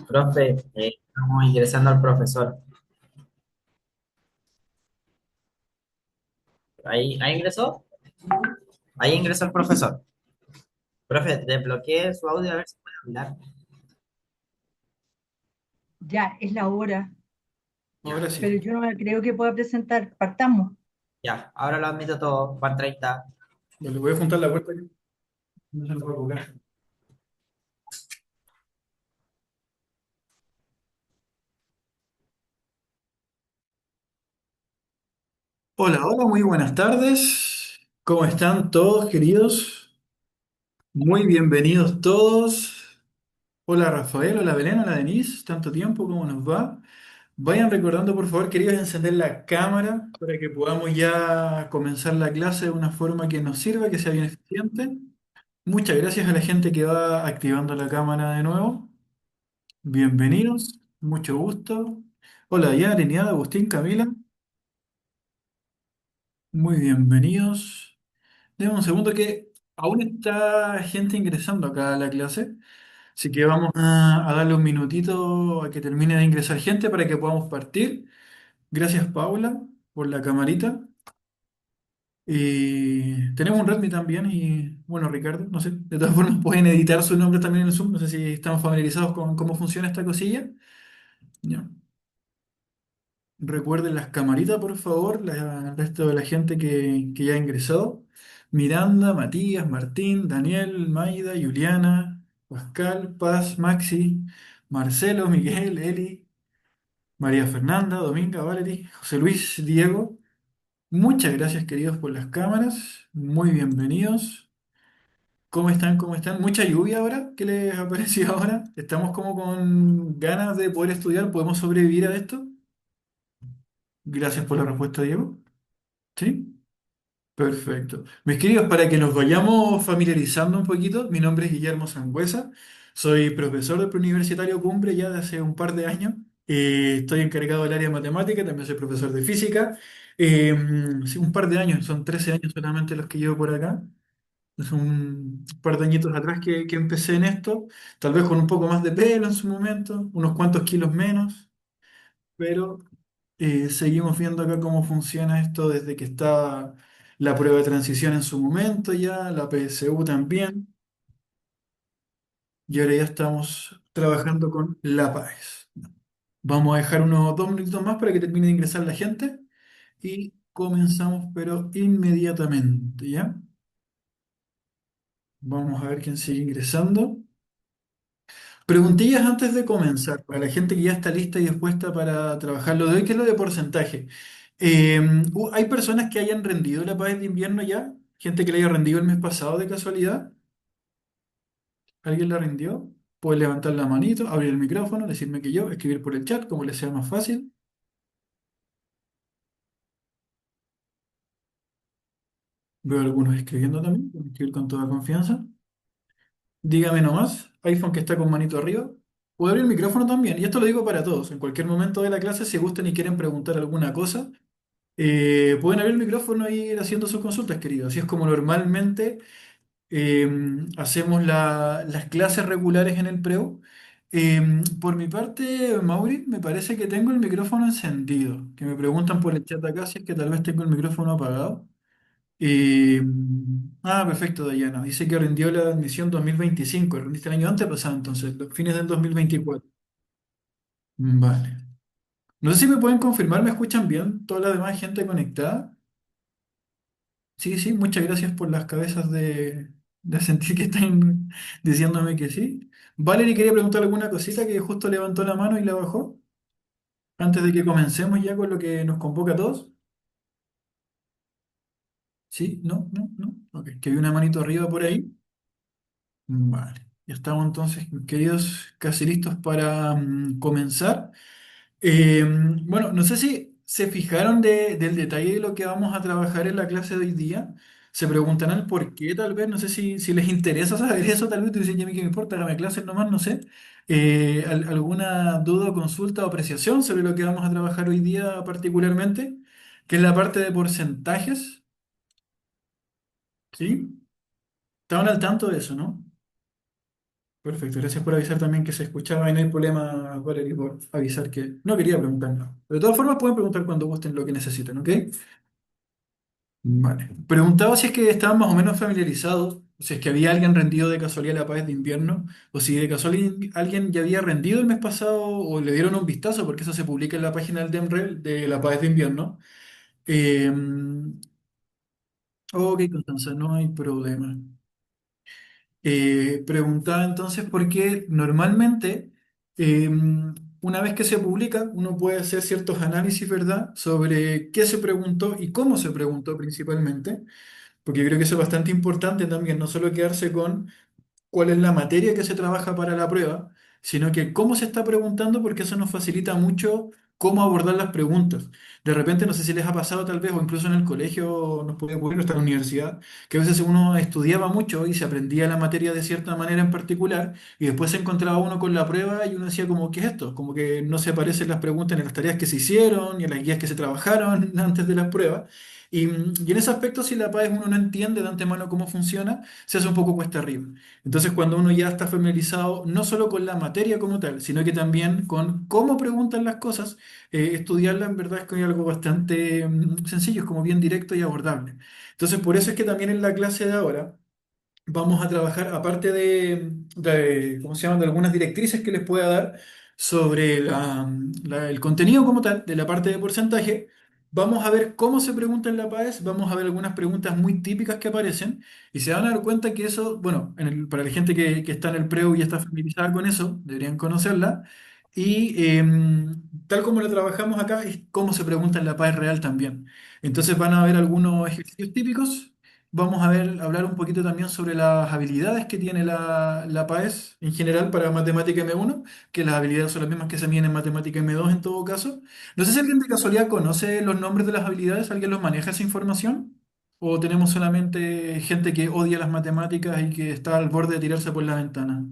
Profe, estamos ingresando al profesor. ¿Ahí ingresó? Ahí ingresó el profesor. Profe, desbloqueé su audio a ver si puede hablar. Ya, es la hora, Ya, Ahora pero sí. yo no me creo que pueda presentar. Partamos. ya, ahora lo admito todo. Juan 30. Vale, voy a juntar la puerta aquí. No se lo voy a colocar. Hola, hola, muy buenas tardes. ¿Cómo están todos, queridos? Muy bienvenidos todos. Hola Rafael, hola Belén, hola Denise. Tanto tiempo, ¿cómo nos va? Vayan recordando, por favor, queridos, encender la cámara para que podamos ya comenzar la clase de una forma que nos sirva, que sea bien eficiente. Muchas gracias a la gente que va activando la cámara de nuevo. Bienvenidos, mucho gusto. Hola, Diana, Trinidad, Agustín, Camila, muy bienvenidos. Demos un segundo que aún está gente ingresando acá a la clase, así que vamos a darle un minutito a que termine de ingresar gente para que podamos partir. Gracias, Paula, por la camarita. Y tenemos un Redmi también y bueno, Ricardo, no sé, de todas formas pueden editar su nombre también en el Zoom, no sé si están familiarizados con cómo funciona esta cosilla. Ya. Recuerden las camaritas, por favor, el resto de la gente que ya ha ingresado. Miranda, Matías, Martín, Daniel, Maida, Juliana, Pascal, Paz, Maxi, Marcelo, Miguel, Eli, María Fernanda, Dominga, Valerie, José Luis, Diego. Muchas gracias, queridos, por las cámaras. Muy bienvenidos. ¿Cómo están? ¿Cómo están? Mucha lluvia ahora. ¿Qué les ha parecido ahora? ¿Estamos como con ganas de poder estudiar? ¿Podemos sobrevivir a esto? Gracias por la respuesta, Diego. ¿Sí? Perfecto. Mis queridos, para que nos vayamos familiarizando un poquito, mi nombre es Guillermo Sangüesa, soy profesor del Preuniversitario Cumbre ya de hace un par de años. Estoy encargado del área de matemática, también soy profesor de física. Sí, un par de años, son 13 años solamente los que llevo por acá. Es un par de añitos atrás que empecé en esto, tal vez con un poco más de pelo en su momento, unos cuantos kilos menos, pero seguimos viendo acá cómo funciona esto desde que estaba la prueba de transición en su momento ya, la PSU también, y ahora ya estamos trabajando con la PAES. Vamos a dejar unos 2 minutitos más para que termine de ingresar la gente y comenzamos, pero inmediatamente, ¿ya? Vamos a ver quién sigue ingresando. Preguntillas antes de comenzar, para la gente que ya está lista y dispuesta para trabajar lo de hoy, que es lo de porcentaje. Eh, ¿Hay personas que hayan rendido la PAES de invierno ya? ¿Gente que le haya rendido el mes pasado de casualidad? ¿Alguien la rindió? Puede levantar la manito, abrir el micrófono, decirme que yo, escribir por el chat, como les sea más fácil. Veo algunos escribiendo también, pueden escribir con toda confianza. Dígame nomás, iPhone que está con manito arriba. Puede abrir el micrófono también, y esto lo digo para todos. En cualquier momento de la clase, si gustan y quieren preguntar alguna cosa, pueden abrir el micrófono y ir haciendo sus consultas, queridos. Así es como normalmente eh, hacemos las clases regulares en el PREU. Por mi parte, Mauri, me parece que tengo el micrófono encendido. Que me preguntan por el chat acá si es que tal vez tengo el micrófono apagado. Eh, Perfecto, Dayana. Dice que rindió la admisión 2025. Rendiste el año antes pasado, entonces, los fines del 2024. Vale. No sé si me pueden confirmar, ¿me escuchan bien? ¿Toda la demás gente conectada? Sí, sí, muchas gracias por las cabezas de sentir que están diciéndome que sí. Valerie quería preguntar alguna cosita que justo levantó la mano y la bajó antes de que comencemos ya con lo que nos convoca a todos. ¿Sí? ¿No? ¿No? ¿No? Ok, que vi una manito arriba por ahí. Vale, ya estamos entonces, queridos, casi listos para comenzar. Bueno, no sé si se fijaron del detalle de lo que vamos a trabajar en la clase de hoy día. Se preguntarán el por qué, tal vez. No sé si les interesa saber eso, tal vez. Te dicen, ya a mí qué me importa, hágame clases nomás, no sé. ¿Alguna duda o consulta o apreciación sobre lo que vamos a trabajar hoy día particularmente? Que es la parte de porcentajes, ¿sí? Estaban al tanto de eso, ¿no? Perfecto, gracias por avisar también que se escuchaba y no hay problema, Valerie, por avisar que no quería preguntar, no. Pero de todas formas pueden preguntar cuando gusten lo que necesiten, ¿ok? Vale. Preguntaba si es que estaban más o menos familiarizados, si es que había alguien rendido de casualidad la PAES de invierno, o si de casualidad alguien ya había rendido el mes pasado o le dieron un vistazo, porque eso se publica en la página del DEMREL de la PAES de invierno. Eh, ok, Constanza, no hay problema. Preguntaba entonces por qué normalmente, eh, una vez que se publica, uno puede hacer ciertos análisis, ¿verdad?, sobre qué se preguntó y cómo se preguntó principalmente, porque yo creo que eso es bastante importante también, no solo quedarse con cuál es la materia que se trabaja para la prueba, sino que cómo se está preguntando, porque eso nos facilita mucho cómo abordar las preguntas. De repente, no sé si les ha pasado tal vez, o incluso en el colegio, nos puede ocurrir, hasta en la universidad, que a veces uno estudiaba mucho y se aprendía la materia de cierta manera en particular, y después se encontraba uno con la prueba y uno decía como, ¿qué es esto? Como que no se parecen las preguntas ni a las tareas que se hicieron, ni a las guías que se trabajaron antes de las pruebas. Y en ese aspecto, si la PAES uno no entiende de antemano cómo funciona, se hace un poco cuesta arriba. Entonces, cuando uno ya está familiarizado no solo con la materia como tal, sino que también con cómo preguntan las cosas, estudiarla en verdad es que hay algo bastante sencillo, es como bien directo y abordable. Entonces, por eso es que también en la clase de ahora vamos a trabajar, aparte ¿cómo se llaman?, de algunas directrices que les pueda dar sobre el contenido como tal, de la parte de porcentaje, vamos a ver cómo se pregunta en la PAES, vamos a ver algunas preguntas muy típicas que aparecen, y se van a dar cuenta que eso, bueno, para la gente que está en el preu y está familiarizada con eso, deberían conocerla, y tal como lo trabajamos acá, es cómo se pregunta en la PAES real también. Entonces van a haber algunos ejercicios típicos. Vamos a ver, hablar un poquito también sobre las habilidades que tiene la PAES en general para matemática M1, que las habilidades son las mismas que se miden en matemática M2 en todo caso. No sé si alguien de casualidad conoce los nombres de las habilidades, ¿alguien los maneja esa información? ¿O tenemos solamente gente que odia las matemáticas y que está al borde de tirarse por la ventana?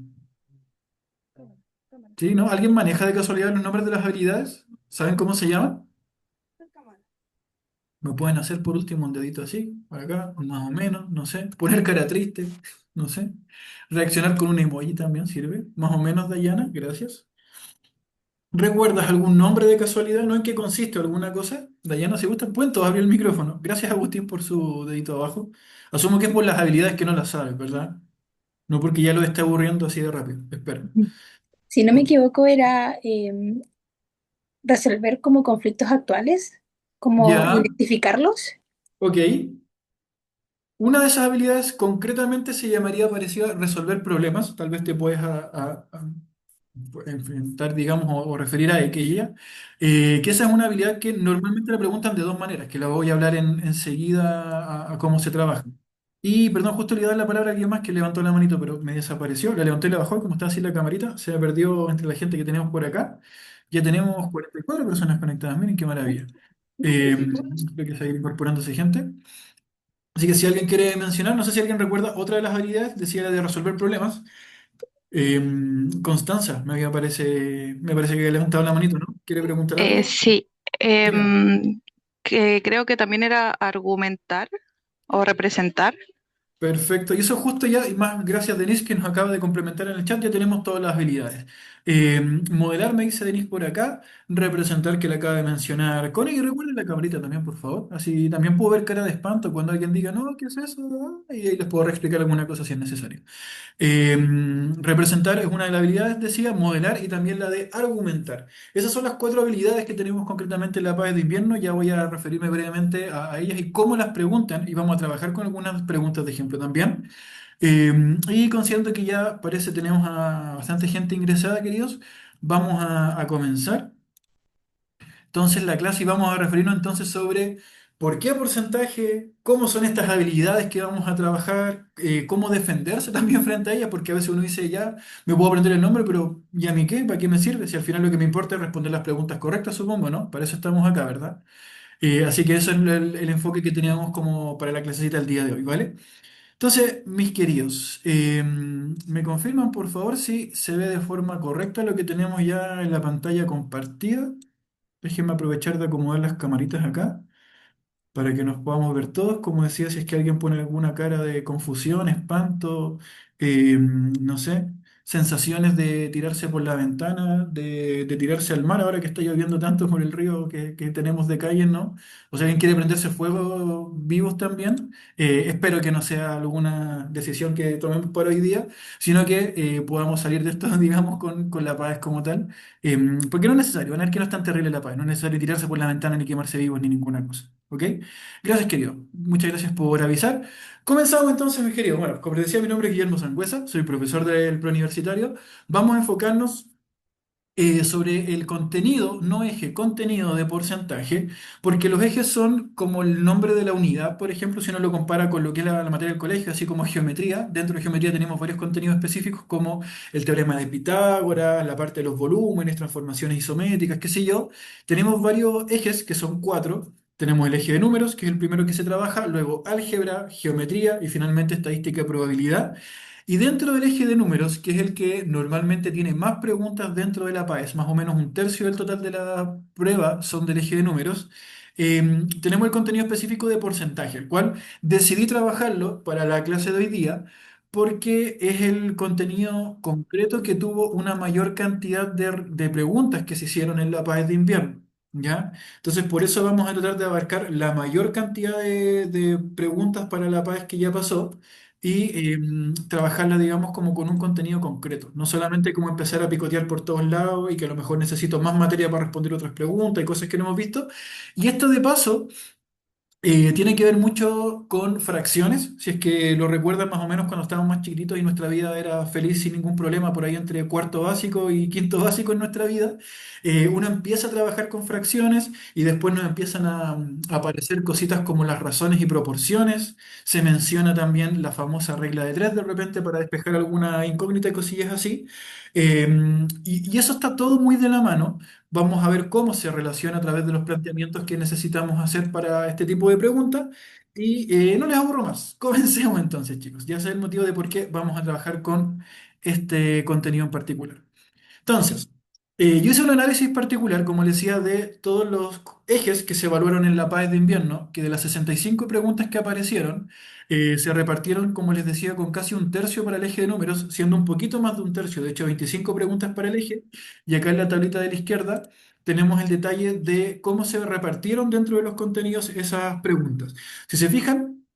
¿Sí, no? ¿Alguien maneja de casualidad los nombres de las habilidades? ¿Saben cómo se llaman? Me pueden hacer por último un dedito así, por acá, más o menos, no sé. Poner cara triste, no sé. Reaccionar con un emoji también sirve. Más o menos, Dayana, gracias. ¿Recuerdas algún nombre de casualidad? ¿No? ¿En qué consiste alguna cosa? Dayana, si gustan, pueden todos abrir el micrófono. Gracias, Agustín, por su dedito abajo. Asumo que es por las habilidades que no las sabes, ¿verdad? No porque ya lo esté aburriendo así de rápido. Espero. Si no me Ok. equivoco, era resolver como conflictos actuales, como Ya, identificarlos. ok. Una de esas habilidades concretamente se llamaría parecido a resolver problemas. Tal vez te puedes a enfrentar, digamos, o referir a aquella. Que esa es una habilidad que normalmente la preguntan de dos maneras, que la voy a hablar enseguida a cómo se trabaja. Y, perdón, justo le iba a dar la palabra a alguien más que levantó la manito, pero me desapareció. La levanté y la bajó, y como está así la camarita, se perdió entre la gente que tenemos por acá. Ya tenemos 44 personas conectadas. Miren qué maravilla. Creo que se va a ir incorporándose gente. Así que si alguien quiere mencionar, no sé si alguien recuerda otra de las habilidades, decía la de resolver problemas. Eh, Constanza, me parece que ha levantado la manito, ¿no? ¿Quiere preguntar algo? Sí, Dígame. que creo que también era argumentar o representar. Perfecto. Y eso justo ya, y más gracias Denise que nos acaba de complementar en el chat, ya tenemos todas las habilidades. Modelar, me dice Denise por acá, representar que le acaba de mencionar Connie, y recuerden la camarita también, por favor. Así también puedo ver cara de espanto cuando alguien diga, no, ¿qué es eso? Y ahí les puedo explicar alguna cosa si es necesario. Eh, Representar es una de las habilidades, decía, modelar y también la de argumentar. Esas son las cuatro habilidades que tenemos concretamente en la PAE de invierno. Ya voy a referirme brevemente a ellas y cómo las preguntan y vamos a trabajar con algunas preguntas de ejemplo también. Eh, y considerando que ya parece tenemos a bastante gente ingresada, queridos, vamos a comenzar entonces la clase y vamos a referirnos entonces sobre por qué porcentaje, cómo son estas habilidades que vamos a trabajar, cómo defenderse también frente a ellas, porque a veces uno dice, ya, me puedo aprender el nombre, pero ¿y a mí qué? ¿Para qué me sirve? Si al final lo que me importa es responder las preguntas correctas, supongo, ¿no? Para eso estamos acá, ¿verdad? Así que eso es el enfoque que teníamos como para la clasecita del día de hoy, ¿vale? Entonces, mis queridos, ¿me confirman por favor si se ve de forma correcta lo que tenemos ya en la pantalla compartida? Déjenme aprovechar de acomodar las camaritas acá para que nos podamos ver todos. Como decía, si es que alguien pone alguna cara de confusión, espanto, no sé, sensaciones de tirarse por la ventana, de tirarse al mar ahora que está lloviendo tanto por el río que tenemos de calle, ¿no? O sea, alguien quiere prenderse fuego vivos también. Espero que no sea alguna decisión que tomemos para hoy día, sino que podamos salir de esto, digamos, con la paz como tal. Porque no es necesario, van a ver que no es tan terrible la paz, no es necesario tirarse por la ventana ni quemarse vivos ni ninguna cosa. ¿Ok? Gracias, querido. Muchas gracias por avisar. Comenzamos entonces, mis queridos. Bueno, como les decía, mi nombre es Guillermo Sangüesa, soy profesor del preuniversitario. Vamos a enfocarnos sobre el contenido, no eje, contenido de porcentaje, porque los ejes son como el nombre de la unidad, por ejemplo, si uno lo compara con lo que es la materia del colegio, así como geometría. Dentro de geometría tenemos varios contenidos específicos como el teorema de Pitágoras, la parte de los volúmenes, transformaciones isométricas, qué sé yo. Tenemos varios ejes, que son cuatro. Tenemos el eje de números, que es el primero que se trabaja, luego álgebra, geometría y finalmente estadística y probabilidad. Y dentro del eje de números, que es el que normalmente tiene más preguntas dentro de la PAES, más o menos un tercio del total de la prueba son del eje de números, tenemos el contenido específico de porcentaje, el cual decidí trabajarlo para la clase de hoy día porque es el contenido concreto que tuvo una mayor cantidad de preguntas que se hicieron en la PAES de invierno. ¿Ya? Entonces, por eso vamos a tratar de abarcar la mayor cantidad de preguntas para la PAES que ya pasó y trabajarla, digamos, como con un contenido concreto. No solamente como empezar a picotear por todos lados y que a lo mejor necesito más materia para responder otras preguntas y cosas que no hemos visto. Y esto de paso tiene que ver mucho con fracciones, si es que lo recuerdan más o menos cuando estábamos más chiquititos y nuestra vida era feliz sin ningún problema, por ahí entre cuarto básico y quinto básico en nuestra vida, uno empieza a trabajar con fracciones y después nos empiezan a aparecer cositas como las razones y proporciones, se menciona también la famosa regla de tres de repente para despejar alguna incógnita y cosillas así. Y eso está todo muy de la mano. Vamos a ver cómo se relaciona a través de los planteamientos que necesitamos hacer para este tipo de preguntas. Y no les aburro más. Comencemos entonces, chicos. Ya sé el motivo de por qué vamos a trabajar con este contenido en particular. Entonces, yo hice un análisis particular, como les decía, de todos los ejes que se evaluaron en la PAES de invierno, que de las 65 preguntas que aparecieron, se repartieron, como les decía, con casi un tercio para el eje de números, siendo un poquito más de un tercio, de hecho 25 preguntas para el eje, y acá en la tablita de la izquierda tenemos el detalle de cómo se repartieron dentro de los contenidos esas preguntas. Si se fijan,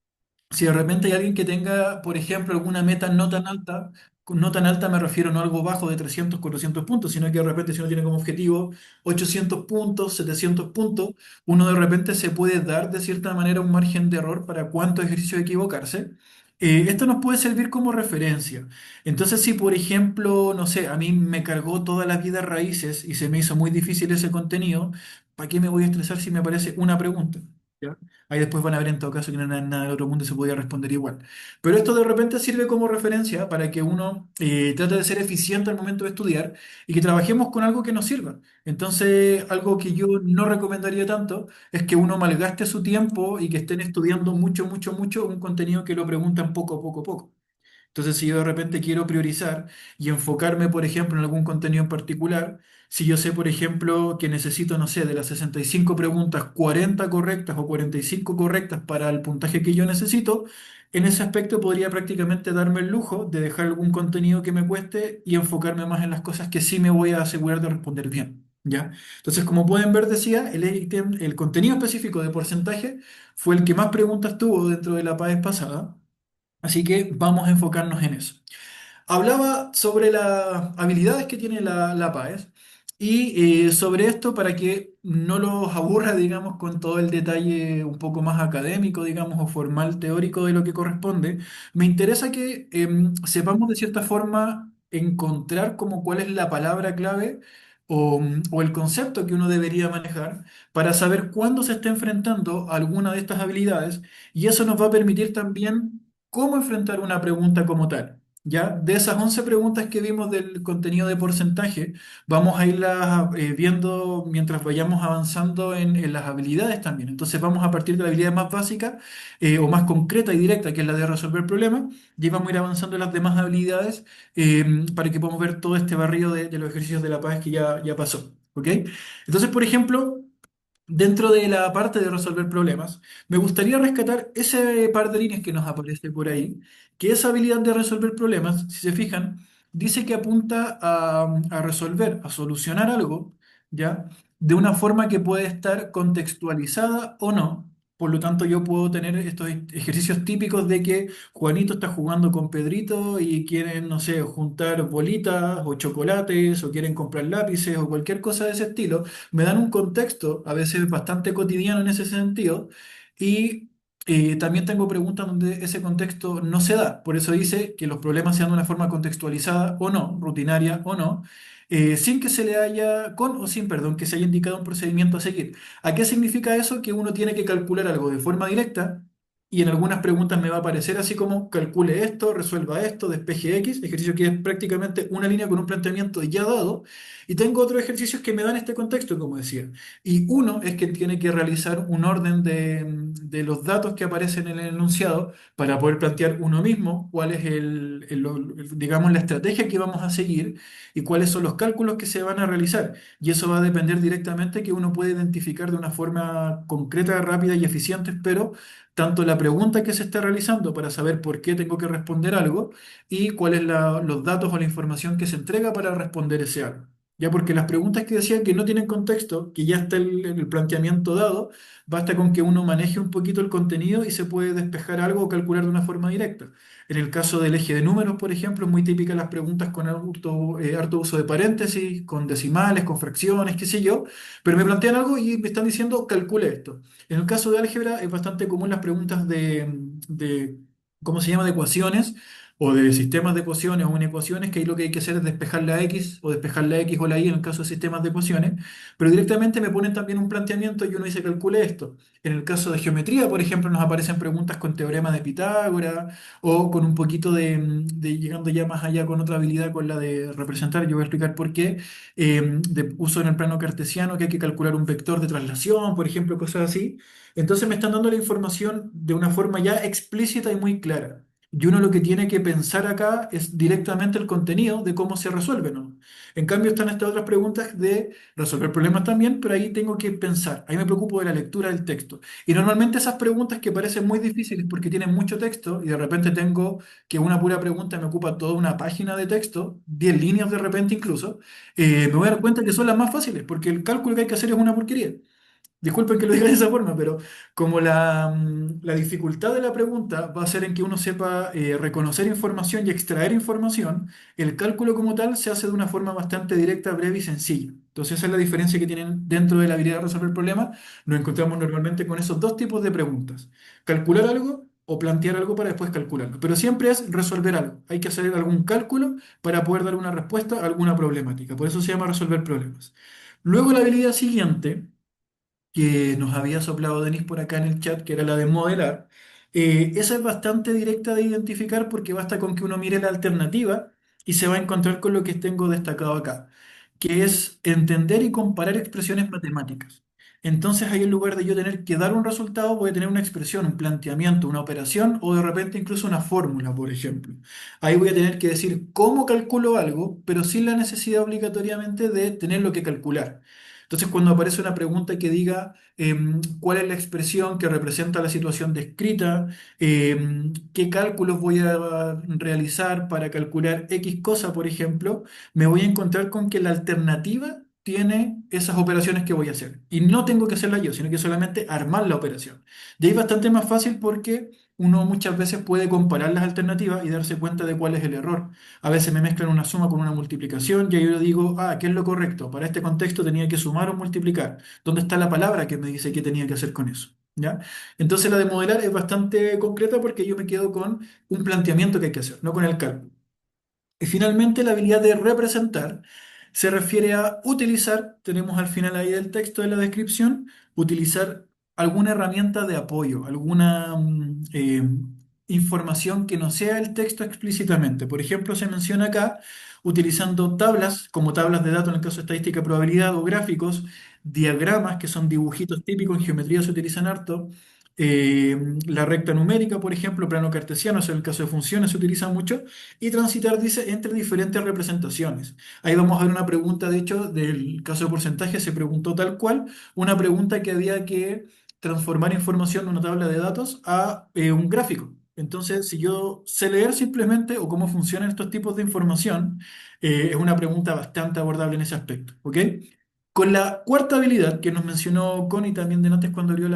si de repente hay alguien que tenga, por ejemplo, alguna meta no tan alta, con no tan alta me refiero no a algo bajo de 300, 400 puntos, sino que de repente si uno tiene como objetivo 800 puntos, 700 puntos, uno de repente se puede dar de cierta manera un margen de error para cuánto ejercicio equivocarse. Esto nos puede servir como referencia. Entonces, si por ejemplo, no sé, a mí me cargó toda la vida raíces y se me hizo muy difícil ese contenido, ¿para qué me voy a estresar si me aparece una pregunta? ¿Ya? Ahí después van a ver en todo caso que no es nada del otro mundo y se podía responder igual. Pero esto de repente sirve como referencia para que uno trate de ser eficiente al momento de estudiar y que trabajemos con algo que nos sirva. Entonces, algo que yo no recomendaría tanto es que uno malgaste su tiempo y que estén estudiando mucho, mucho, mucho un contenido que lo preguntan poco, poco, poco. Entonces, si yo de repente quiero priorizar y enfocarme, por ejemplo, en algún contenido en particular, si yo sé, por ejemplo, que necesito, no sé, de las 65 preguntas, 40 correctas o 45 correctas para el puntaje que yo necesito, en ese aspecto podría prácticamente darme el lujo de dejar algún contenido que me cueste y enfocarme más en las cosas que sí me voy a asegurar de responder bien. ¿Ya? Entonces, como pueden ver, decía, el contenido específico de porcentaje fue el que más preguntas tuvo dentro de la PAES pasada. Así que vamos a enfocarnos en eso. Hablaba sobre las habilidades que tiene la PAES y sobre esto para que no los aburra, digamos, con todo el detalle un poco más académico, digamos, o formal, teórico de lo que corresponde, me interesa que sepamos de cierta forma encontrar como cuál es la palabra clave o el concepto que uno debería manejar para saber cuándo se está enfrentando a alguna de estas habilidades y eso nos va a permitir también cómo enfrentar una pregunta como tal. ¿Ya? De esas 11 preguntas que vimos del contenido de porcentaje, vamos a irlas viendo mientras vayamos avanzando en las habilidades también. Entonces vamos a partir de la habilidad más básica o más concreta y directa, que es la de resolver problemas, y vamos a ir avanzando en las demás habilidades para que podamos ver todo este barrido de los ejercicios de la paz que ya pasó. ¿Ok? Entonces, por ejemplo, dentro de la parte de resolver problemas, me gustaría rescatar ese par de líneas que nos aparece por ahí, que esa habilidad de resolver problemas, si se fijan, dice que apunta a resolver, a solucionar algo, ¿ya? De una forma que puede estar contextualizada o no. Por lo tanto, yo puedo tener estos ejercicios típicos de que Juanito está jugando con Pedrito y quieren, no sé, juntar bolitas o chocolates o quieren comprar lápices o cualquier cosa de ese estilo. Me dan un contexto, a veces bastante cotidiano en ese sentido, y también tengo preguntas donde ese contexto no se da. Por eso dice que los problemas sean de una forma contextualizada o no, rutinaria o no, sin que se le haya, con o sin, perdón, que se haya indicado un procedimiento a seguir. ¿A qué significa eso? Que uno tiene que calcular algo de forma directa y en algunas preguntas me va a aparecer así como calcule esto, resuelva esto, despeje X, ejercicio que es prácticamente una línea con un planteamiento ya dado. Y tengo otros ejercicios que me dan este contexto, como decía. Y uno es que tiene que realizar un orden de los datos que aparecen en el enunciado para poder plantear uno mismo cuál es digamos, la estrategia que vamos a seguir y cuáles son los cálculos que se van a realizar. Y eso va a depender directamente que uno puede identificar de una forma concreta, rápida y eficiente, pero tanto la pregunta que se está realizando para saber por qué tengo que responder algo y cuáles los datos o la información que se entrega para responder ese algo. Ya porque las preguntas que decían que no tienen contexto, que ya está el planteamiento dado, basta con que uno maneje un poquito el contenido y se puede despejar algo o calcular de una forma directa. En el caso del eje de números, por ejemplo, es muy típica las preguntas con harto uso de paréntesis, con decimales, con fracciones, qué sé yo, pero me plantean algo y me están diciendo calcule esto. En el caso de álgebra es bastante común las preguntas ¿cómo se llama?, de ecuaciones o de sistemas de ecuaciones o en ecuaciones, que ahí lo que hay que hacer es despejar la X o despejar la X o la Y en el caso de sistemas de ecuaciones, pero directamente me ponen también un planteamiento y uno dice calcule esto. En el caso de geometría, por ejemplo, nos aparecen preguntas con teorema de Pitágoras o con un poquito llegando ya más allá con otra habilidad, con la de representar, yo voy a explicar por qué, de uso en el plano cartesiano, que hay que calcular un vector de traslación, por ejemplo, cosas así. Entonces me están dando la información de una forma ya explícita y muy clara. Y uno lo que tiene que pensar acá es directamente el contenido de cómo se resuelve, ¿no? En cambio están estas otras preguntas de resolver problemas también, pero ahí tengo que pensar. Ahí me preocupo de la lectura del texto. Y normalmente esas preguntas que parecen muy difíciles porque tienen mucho texto y de repente tengo que una pura pregunta me ocupa toda una página de texto, 10 líneas de repente incluso, me voy a dar cuenta que son las más fáciles porque el cálculo que hay que hacer es una porquería. Disculpen que lo diga de esa forma, pero como la dificultad de la pregunta va a ser en que uno sepa reconocer información y extraer información, el cálculo como tal se hace de una forma bastante directa, breve y sencilla. Entonces esa es la diferencia que tienen dentro de la habilidad de resolver problemas. Nos encontramos normalmente con esos dos tipos de preguntas. Calcular algo o plantear algo para después calcularlo. Pero siempre es resolver algo. Hay que hacer algún cálculo para poder dar una respuesta a alguna problemática. Por eso se llama resolver problemas. Luego la habilidad siguiente que nos había soplado Denis por acá en el chat, que era la de modelar. Esa es bastante directa de identificar porque basta con que uno mire la alternativa y se va a encontrar con lo que tengo destacado acá, que es entender y comparar expresiones matemáticas. Entonces ahí en lugar de yo tener que dar un resultado, voy a tener una expresión, un planteamiento, una operación o de repente incluso una fórmula, por ejemplo. Ahí voy a tener que decir cómo calculo algo, pero sin la necesidad obligatoriamente de tener lo que calcular. Entonces, cuando aparece una pregunta que diga cuál es la expresión que representa la situación descrita, qué cálculos voy a realizar para calcular X cosa, por ejemplo, me voy a encontrar con que la alternativa tiene esas operaciones que voy a hacer. Y no tengo que hacerla yo, sino que solamente armar la operación. De ahí bastante más fácil porque uno muchas veces puede comparar las alternativas y darse cuenta de cuál es el error. A veces me mezclan una suma con una multiplicación y ahí yo digo, ah, ¿qué es lo correcto? Para este contexto tenía que sumar o multiplicar. ¿Dónde está la palabra que me dice qué tenía que hacer con eso? ¿Ya? Entonces la de modelar es bastante concreta porque yo me quedo con un planteamiento que hay que hacer, no con el cálculo. Y finalmente la habilidad de representar se refiere a utilizar, tenemos al final ahí del texto de la descripción, utilizar alguna herramienta de apoyo, alguna información que no sea el texto explícitamente. Por ejemplo, se menciona acá utilizando tablas, como tablas de datos en el caso de estadística de probabilidad, o gráficos, diagramas, que son dibujitos típicos, en geometría se utilizan harto, la recta numérica, por ejemplo, plano cartesiano, es el caso de funciones, se utiliza mucho, y transitar, dice, entre diferentes representaciones. Ahí vamos a ver una pregunta, de hecho, del caso de porcentaje, se preguntó tal cual, una pregunta que había que transformar información de una tabla de datos a un gráfico. Entonces, si yo sé leer simplemente o cómo funcionan estos tipos de información, es una pregunta bastante abordable en ese aspecto, ¿ok? Con la cuarta habilidad que nos mencionó Connie también de antes cuando abrió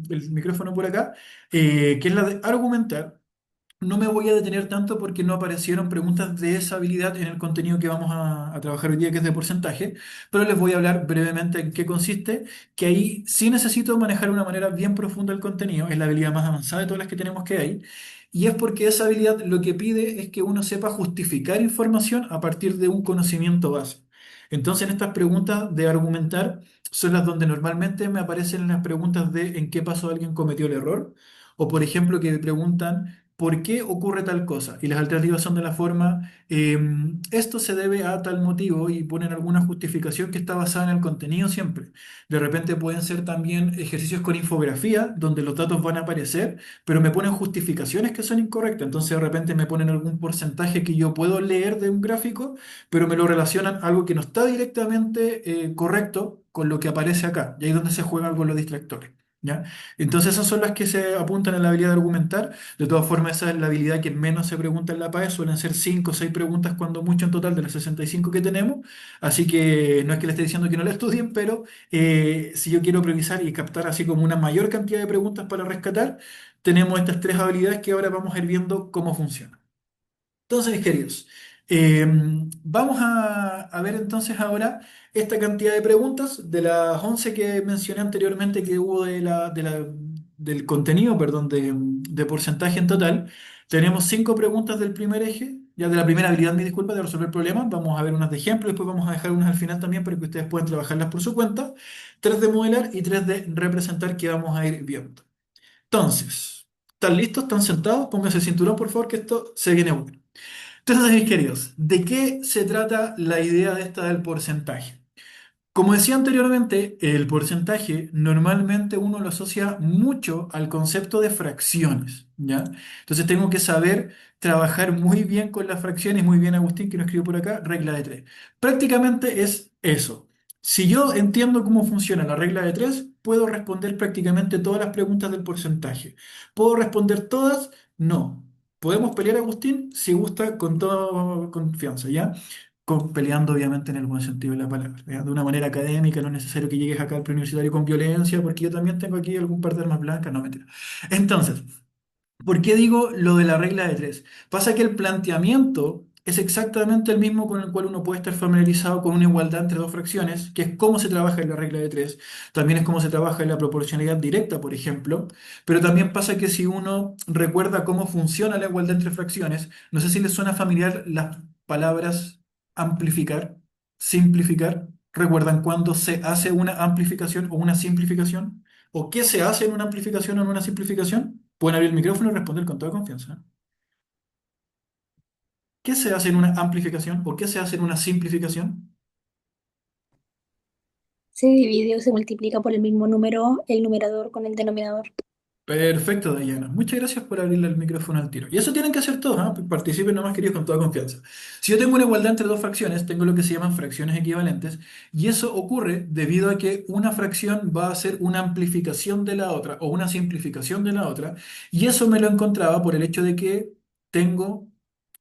el micrófono por acá, que es la de argumentar. No me voy a detener tanto porque no aparecieron preguntas de esa habilidad en el contenido que vamos a trabajar hoy día, que es de porcentaje, pero les voy a hablar brevemente en qué consiste, que ahí sí necesito manejar de una manera bien profunda el contenido, es la habilidad más avanzada de todas las que tenemos que hay, y es porque esa habilidad lo que pide es que uno sepa justificar información a partir de un conocimiento base. Entonces, en estas preguntas de argumentar son las donde normalmente me aparecen las preguntas de en qué paso alguien cometió el error, o por ejemplo que preguntan ¿por qué ocurre tal cosa? Y las alternativas son de la forma, esto se debe a tal motivo y ponen alguna justificación que está basada en el contenido siempre. De repente pueden ser también ejercicios con infografía, donde los datos van a aparecer, pero me ponen justificaciones que son incorrectas. Entonces de repente me ponen algún porcentaje que yo puedo leer de un gráfico, pero me lo relacionan a algo que no está directamente correcto con lo que aparece acá. Y ahí es donde se juegan con los distractores. ¿Ya? Entonces esas son las que se apuntan en la habilidad de argumentar. De todas formas, esa es la habilidad que menos se pregunta en la PAE, suelen ser 5 o 6 preguntas cuando mucho en total de las 65 que tenemos, así que no es que le esté diciendo que no la estudien, pero si yo quiero previsar y captar así como una mayor cantidad de preguntas para rescatar, tenemos estas tres habilidades que ahora vamos a ir viendo cómo funcionan. Entonces, queridos, eh, vamos a ver entonces ahora esta cantidad de preguntas de las 11 que mencioné anteriormente que hubo del contenido, perdón, de porcentaje en total. Tenemos 5 preguntas del primer eje, ya de la primera habilidad, mi disculpa, de resolver problemas. Vamos a ver unas de ejemplo, después vamos a dejar unas al final también para que ustedes puedan trabajarlas por su cuenta. 3 de modelar y 3 de representar que vamos a ir viendo. Entonces, ¿están listos? ¿Están sentados? Pónganse el cinturón, por favor, que esto se viene bueno. Entonces, mis queridos, ¿de qué se trata la idea de esta del porcentaje? Como decía anteriormente, el porcentaje normalmente uno lo asocia mucho al concepto de fracciones, ¿ya? Entonces tengo que saber trabajar muy bien con las fracciones, muy bien Agustín que nos escribió por acá, regla de tres. Prácticamente es eso. Si yo entiendo cómo funciona la regla de tres, puedo responder prácticamente todas las preguntas del porcentaje. ¿Puedo responder todas? No. ¿Podemos pelear, Agustín? Si gusta, con toda confianza, ¿ya? Peleando obviamente en el buen sentido de la palabra, ¿ya? De una manera académica, no es necesario que llegues acá al preuniversitario con violencia, porque yo también tengo aquí algún par de armas blancas, no mentira. Entonces, ¿por qué digo lo de la regla de tres? Pasa que el planteamiento es exactamente el mismo con el cual uno puede estar familiarizado con una igualdad entre dos fracciones, que es cómo se trabaja en la regla de tres. También es cómo se trabaja en la proporcionalidad directa, por ejemplo. Pero también pasa que si uno recuerda cómo funciona la igualdad entre fracciones, no sé si les suena familiar las palabras amplificar, simplificar. ¿Recuerdan cuando se hace una amplificación o una simplificación? ¿O qué se hace en una amplificación o en una simplificación? Pueden abrir el micrófono y responder con toda confianza. ¿Qué se hace en una amplificación o qué se hace en una simplificación? Se divide o se multiplica por el mismo número el numerador con el denominador. Perfecto, Dayana. Muchas gracias por abrirle el micrófono al tiro. Y eso tienen que hacer todos, ¿ah? Participen nomás, queridos, con toda confianza. Si yo tengo una igualdad entre dos fracciones, tengo lo que se llaman fracciones equivalentes, y eso ocurre debido a que una fracción va a ser una amplificación de la otra o una simplificación de la otra, y eso me lo encontraba por el hecho de que tengo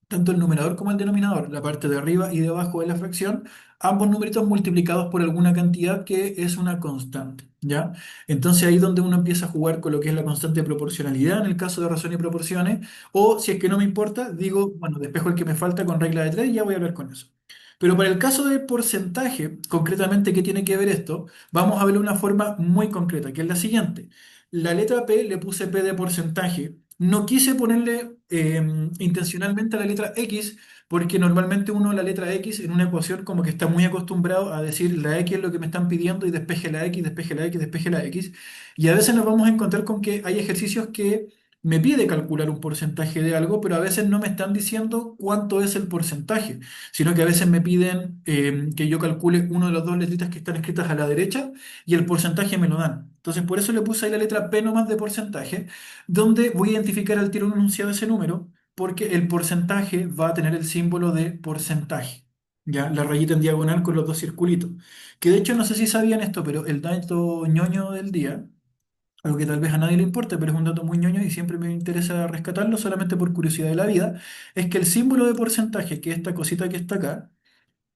tanto el numerador como el denominador, la parte de arriba y de abajo de la fracción, ambos numeritos multiplicados por alguna cantidad que es una constante, ¿ya? Entonces ahí es donde uno empieza a jugar con lo que es la constante de proporcionalidad en el caso de razón y proporciones, o si es que no me importa, digo, bueno, despejo el que me falta con regla de tres y ya voy a hablar con eso. Pero para el caso de porcentaje, concretamente, ¿qué tiene que ver esto? Vamos a verlo de una forma muy concreta, que es la siguiente. La letra P le puse P de porcentaje. No quise ponerle intencionalmente a la letra X, porque normalmente uno la letra X en una ecuación como que está muy acostumbrado a decir la X es lo que me están pidiendo y despeje la X, despeje la X, despeje la X. Y a veces nos vamos a encontrar con que hay ejercicios que me pide calcular un porcentaje de algo, pero a veces no me están diciendo cuánto es el porcentaje, sino que a veces me piden que yo calcule uno de las dos letritas que están escritas a la derecha y el porcentaje me lo dan. Entonces, por eso le puse ahí la letra P nomás de porcentaje, donde voy a identificar al tiro un enunciado de ese número, porque el porcentaje va a tener el símbolo de porcentaje, ¿ya? La rayita en diagonal con los dos circulitos. Que de hecho, no sé si sabían esto, pero el dato ñoño del día algo que tal vez a nadie le importe, pero es un dato muy ñoño y siempre me interesa rescatarlo solamente por curiosidad de la vida, es que el símbolo de porcentaje, que es esta cosita que está acá,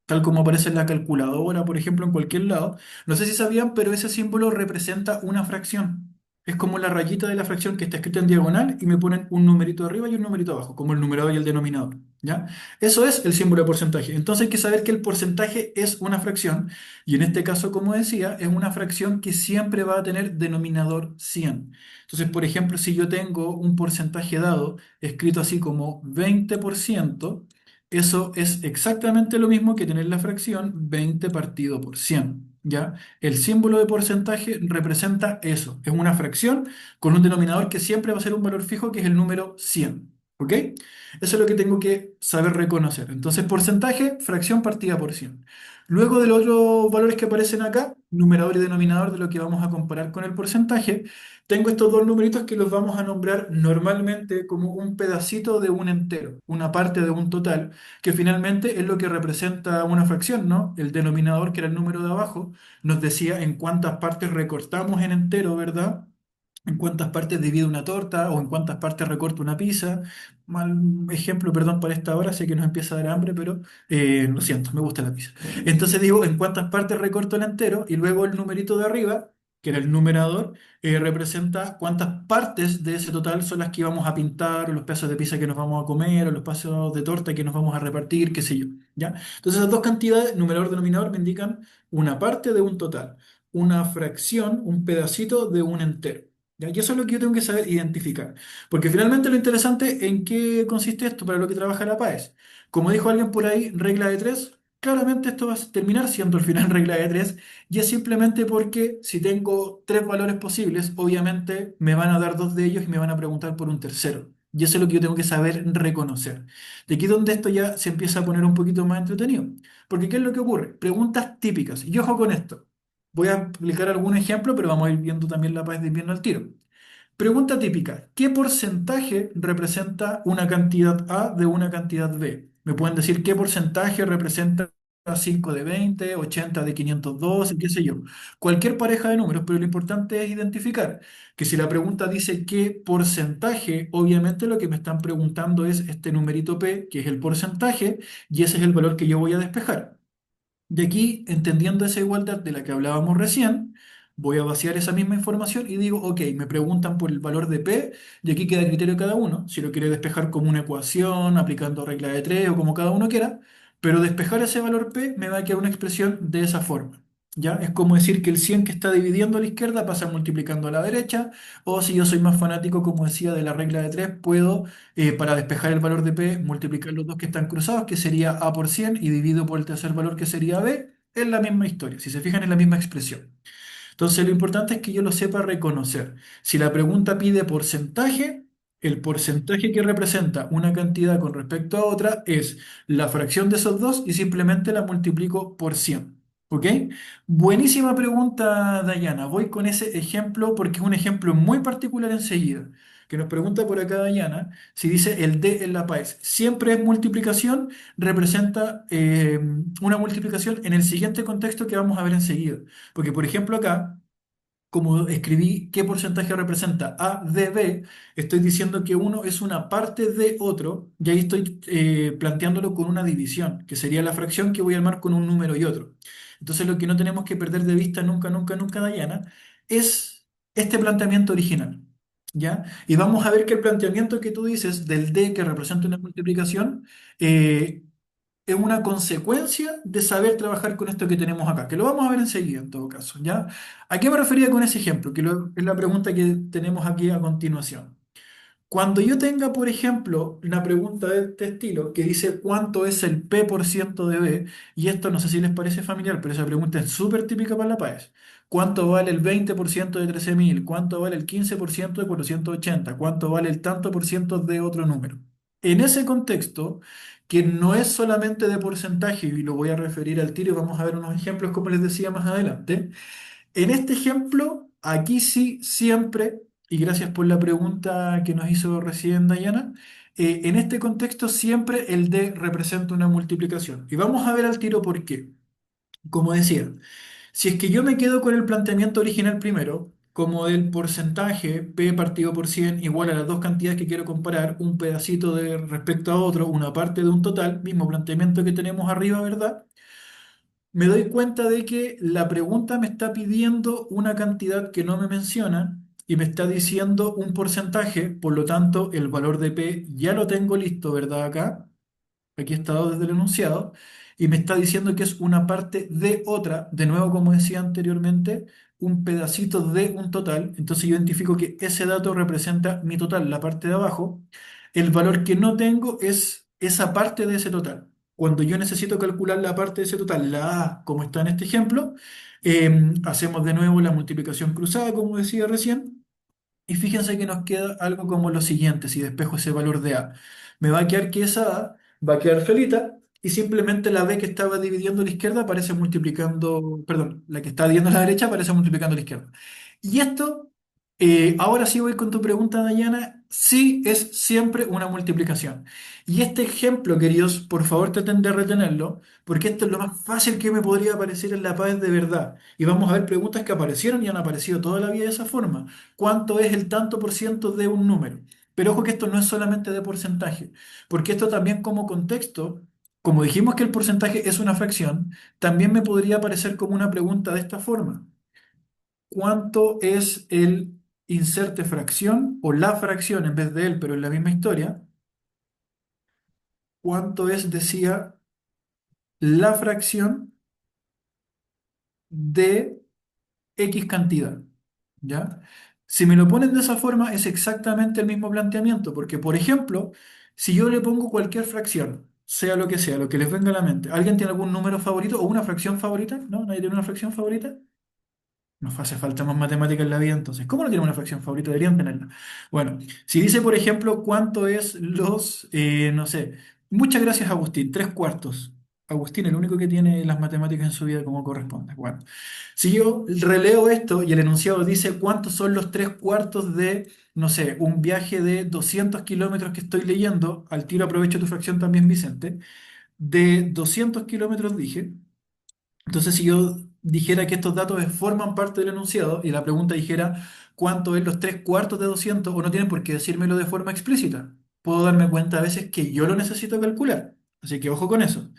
tal como aparece en la calculadora, por ejemplo, en cualquier lado. No sé si sabían, pero ese símbolo representa una fracción. Es como la rayita de la fracción que está escrita en diagonal y me ponen un numerito arriba y un numerito abajo, como el numerador y el denominador. ¿Ya? Eso es el símbolo de porcentaje. Entonces hay que saber que el porcentaje es una fracción y en este caso, como decía, es una fracción que siempre va a tener denominador 100. Entonces, por ejemplo, si yo tengo un porcentaje dado escrito así como 20%, eso es exactamente lo mismo que tener la fracción 20 partido por 100, ¿ya? El símbolo de porcentaje representa eso, es una fracción con un denominador que siempre va a ser un valor fijo, que es el número 100, ¿ok? Eso es lo que tengo que saber reconocer. Entonces, porcentaje, fracción partida por 100. Luego de los otros valores que aparecen acá, numerador y denominador de lo que vamos a comparar con el porcentaje, tengo estos dos numeritos que los vamos a nombrar normalmente como un pedacito de un entero, una parte de un total, que finalmente es lo que representa una fracción, ¿no? El denominador, que era el número de abajo, nos decía en cuántas partes recortamos en entero, ¿verdad? En cuántas partes divide una torta o en cuántas partes recorta una pizza. Mal ejemplo, perdón por esta hora, sé que nos empieza a dar hambre, pero lo siento, me gusta la pizza. Entonces digo, en cuántas partes recorto el entero y luego el numerito de arriba, que era el numerador, representa cuántas partes de ese total son las que íbamos a pintar, o los pedazos de pizza que nos vamos a comer, o los pedazos de torta que nos vamos a repartir, qué sé yo, ¿ya? Entonces esas dos cantidades, numerador y denominador, me indican una parte de un total, una fracción, un pedacito de un entero. ¿Ya? Y eso es lo que yo tengo que saber identificar. Porque finalmente lo interesante en qué consiste esto para lo que trabaja la PAES. Como dijo alguien por ahí, regla de tres. Claramente esto va a terminar siendo al final regla de tres. Y es simplemente porque si tengo tres valores posibles, obviamente me van a dar dos de ellos y me van a preguntar por un tercero. Y eso es lo que yo tengo que saber reconocer. De aquí donde esto ya se empieza a poner un poquito más entretenido. Porque ¿qué es lo que ocurre? Preguntas típicas. Y ojo con esto. Voy a aplicar algún ejemplo, pero vamos a ir viendo también la paz de ir viendo al tiro. Pregunta típica: ¿qué porcentaje representa una cantidad A de una cantidad B? Me pueden decir qué porcentaje representa 5 de 20, 80 de 512, qué sé yo. Cualquier pareja de números, pero lo importante es identificar que si la pregunta dice qué porcentaje, obviamente lo que me están preguntando es este numerito P, que es el porcentaje, y ese es el valor que yo voy a despejar. De aquí, entendiendo esa igualdad de la que hablábamos recién, voy a vaciar esa misma información y digo, ok, me preguntan por el valor de P, y aquí queda a criterio de cada uno, si lo quiere despejar como una ecuación, aplicando regla de tres o como cada uno quiera, pero despejar ese valor P me va a quedar una expresión de esa forma. ¿Ya? Es como decir que el 100 que está dividiendo a la izquierda pasa multiplicando a la derecha, o si yo soy más fanático, como decía, de la regla de tres, puedo para despejar el valor de P, multiplicar los dos que están cruzados, que sería A por 100, y divido por el tercer valor, que sería B, es la misma historia. Si se fijan, es la misma expresión. Entonces, lo importante es que yo lo sepa reconocer. Si la pregunta pide porcentaje, el porcentaje que representa una cantidad con respecto a otra es la fracción de esos dos y simplemente la multiplico por 100. ¿Ok? Buenísima pregunta, Dayana. Voy con ese ejemplo porque es un ejemplo muy particular enseguida. Que nos pregunta por acá Dayana si dice el D en la PAES. Siempre es multiplicación, representa una multiplicación en el siguiente contexto que vamos a ver enseguida. Porque, por ejemplo, acá, como escribí qué porcentaje representa A de B, estoy diciendo que uno es una parte de otro, y ahí estoy planteándolo con una división, que sería la fracción que voy a armar con un número y otro. Entonces, lo que no tenemos que perder de vista nunca, nunca, nunca, Dayana, es este planteamiento original. ¿Ya? Y vamos a ver que el planteamiento que tú dices del D que representa una multiplicación, eh, es una consecuencia de saber trabajar con esto que tenemos acá, que lo vamos a ver enseguida en todo caso, ¿ya? ¿A qué me refería con ese ejemplo? Es la pregunta que tenemos aquí a continuación. Cuando yo tenga, por ejemplo, una pregunta de este estilo que dice cuánto es el P por ciento de B, y esto no sé si les parece familiar, pero esa pregunta es súper típica para la PAES. ¿Cuánto vale el 20% de 13.000? ¿Cuánto vale el 15% de 480? ¿Cuánto vale el tanto por ciento de otro número? En ese contexto, que no es solamente de porcentaje, y lo voy a referir al tiro, y vamos a ver unos ejemplos como les decía más adelante. En este ejemplo, aquí sí, siempre, y gracias por la pregunta que nos hizo recién Dayana, en este contexto siempre el D representa una multiplicación. Y vamos a ver al tiro por qué. Como decía, si es que yo me quedo con el planteamiento original primero, como el porcentaje P partido por 100 igual a las dos cantidades que quiero comparar, un pedacito de respecto a otro, una parte de un total, mismo planteamiento que tenemos arriba, ¿verdad? Me doy cuenta de que la pregunta me está pidiendo una cantidad que no me menciona y me está diciendo un porcentaje, por lo tanto el valor de P ya lo tengo listo, ¿verdad? Acá, aquí está dado desde el enunciado, y me está diciendo que es una parte de otra, de nuevo como decía anteriormente, un pedacito de un total, entonces yo identifico que ese dato representa mi total, la parte de abajo, el valor que no tengo es esa parte de ese total. Cuando yo necesito calcular la parte de ese total, la A, como está en este ejemplo, hacemos de nuevo la multiplicación cruzada, como decía recién, y fíjense que nos queda algo como lo siguiente, si despejo ese valor de A. Me va a quedar que esa A va a quedar solita y simplemente la B que estaba dividiendo a la izquierda aparece multiplicando, perdón, la que está dividiendo a la derecha aparece multiplicando a la izquierda. Y esto, ahora sí voy con tu pregunta, Dayana, sí es siempre una multiplicación. Y este ejemplo, queridos, por favor traten de retenerlo, porque esto es lo más fácil que me podría aparecer en la PAES de verdad. Y vamos a ver preguntas que aparecieron y han aparecido toda la vida de esa forma. ¿Cuánto es el tanto por ciento de un número? Pero ojo que esto no es solamente de porcentaje, porque esto también como contexto, como dijimos que el porcentaje es una fracción, también me podría aparecer como una pregunta de esta forma. ¿Cuánto es el inserte fracción o la fracción en vez de él, pero en la misma historia? ¿Cuánto es, decía, la fracción de X cantidad? ¿Ya? Si me lo ponen de esa forma, es exactamente el mismo planteamiento, porque, por ejemplo, si yo le pongo cualquier fracción, sea lo que les venga a la mente, ¿alguien tiene algún número favorito o una fracción favorita? ¿No? ¿Nadie tiene una fracción favorita? Nos hace falta más matemática en la vida, entonces. ¿Cómo no tiene una fracción favorita? Deberían tenerla. Bueno, si dice, por ejemplo, cuánto es no sé, muchas gracias, Agustín, 3 cuartos. Agustín, el único que tiene las matemáticas en su vida como corresponde. Bueno, si yo releo esto y el enunciado dice cuántos son los 3 cuartos de, no sé, un viaje de 200 kilómetros que estoy leyendo, al tiro aprovecho tu fracción también, Vicente, de 200 kilómetros dije. Entonces, si yo dijera que estos datos forman parte del enunciado y la pregunta dijera cuánto es los 3 cuartos de 200, o no tienen por qué decírmelo de forma explícita, puedo darme cuenta a veces que yo lo necesito calcular. Así que ojo con eso.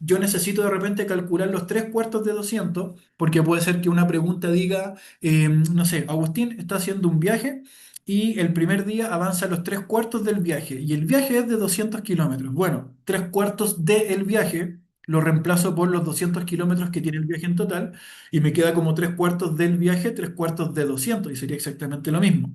Yo necesito de repente calcular los 3 cuartos de 200 porque puede ser que una pregunta diga, no sé, Agustín está haciendo un viaje y el primer día avanza los 3 cuartos del viaje y el viaje es de 200 kilómetros. Bueno, 3 cuartos del viaje lo reemplazo por los 200 kilómetros que tiene el viaje en total y me queda como 3 cuartos del viaje, 3 cuartos de 200 y sería exactamente lo mismo.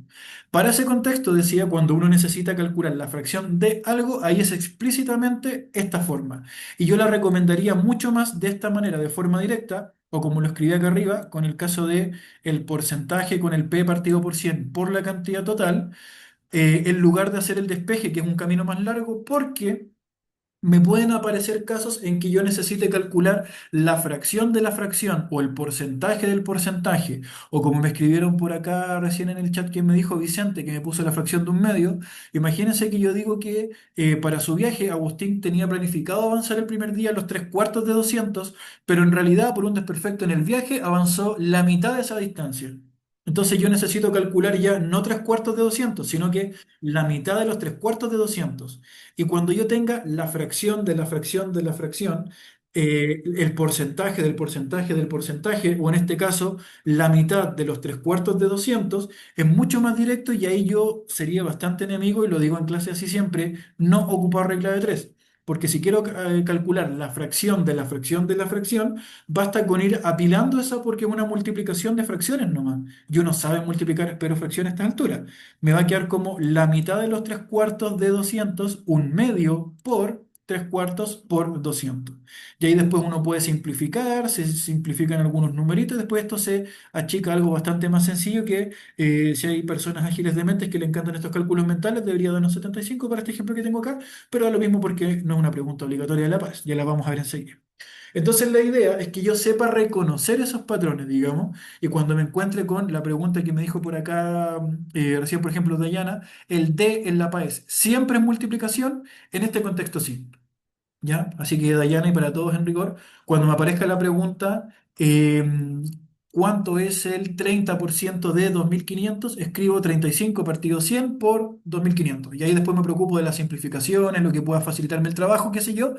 Para ese contexto, decía, cuando uno necesita calcular la fracción de algo, ahí es explícitamente esta forma. Y yo la recomendaría mucho más de esta manera, de forma directa, o como lo escribí acá arriba, con el caso de el porcentaje con el P partido por 100 por la cantidad total, en lugar de hacer el despeje, que es un camino más largo, porque me pueden aparecer casos en que yo necesite calcular la fracción de la fracción o el porcentaje del porcentaje, o como me escribieron por acá recién en el chat que me dijo Vicente, que me puso la fracción de un medio. Imagínense que yo digo que para su viaje Agustín tenía planificado avanzar el primer día los 3 cuartos de 200, pero en realidad por un desperfecto en el viaje avanzó la mitad de esa distancia. Entonces yo necesito calcular ya no 3 cuartos de 200, sino que la mitad de los 3 cuartos de 200. Y cuando yo tenga la fracción de la fracción de la fracción, el porcentaje del porcentaje del porcentaje, o en este caso, la mitad de los 3 cuartos de 200, es mucho más directo y ahí yo sería bastante enemigo, y lo digo en clase así siempre, no ocupar regla de tres. Porque si quiero calcular la fracción de la fracción de la fracción, basta con ir apilando esa porque es una multiplicación de fracciones nomás. Yo no sabe multiplicar, espero, fracciones a esta altura. Me va a quedar como la mitad de los 3 cuartos de 200 un medio por 3 cuartos por 200. Y ahí después uno puede simplificar, se simplifican algunos numeritos, después esto se achica a algo bastante más sencillo que si hay personas ágiles de mentes que le encantan estos cálculos mentales, debería darnos 75 para este ejemplo que tengo acá, pero da lo mismo porque no es una pregunta obligatoria de la paz, ya la vamos a ver enseguida. Entonces la idea es que yo sepa reconocer esos patrones, digamos, y cuando me encuentre con la pregunta que me dijo por acá recién, por ejemplo, Dayana, el D en la PAES, ¿siempre es multiplicación? En este contexto sí, ¿ya? Así que Dayana, y para todos en rigor, cuando me aparezca la pregunta, ¿Cuánto es el 30% de 2.500? Escribo 35 partido 100 por 2.500. Y ahí después me preocupo de las simplificaciones, lo que pueda facilitarme el trabajo, qué sé yo.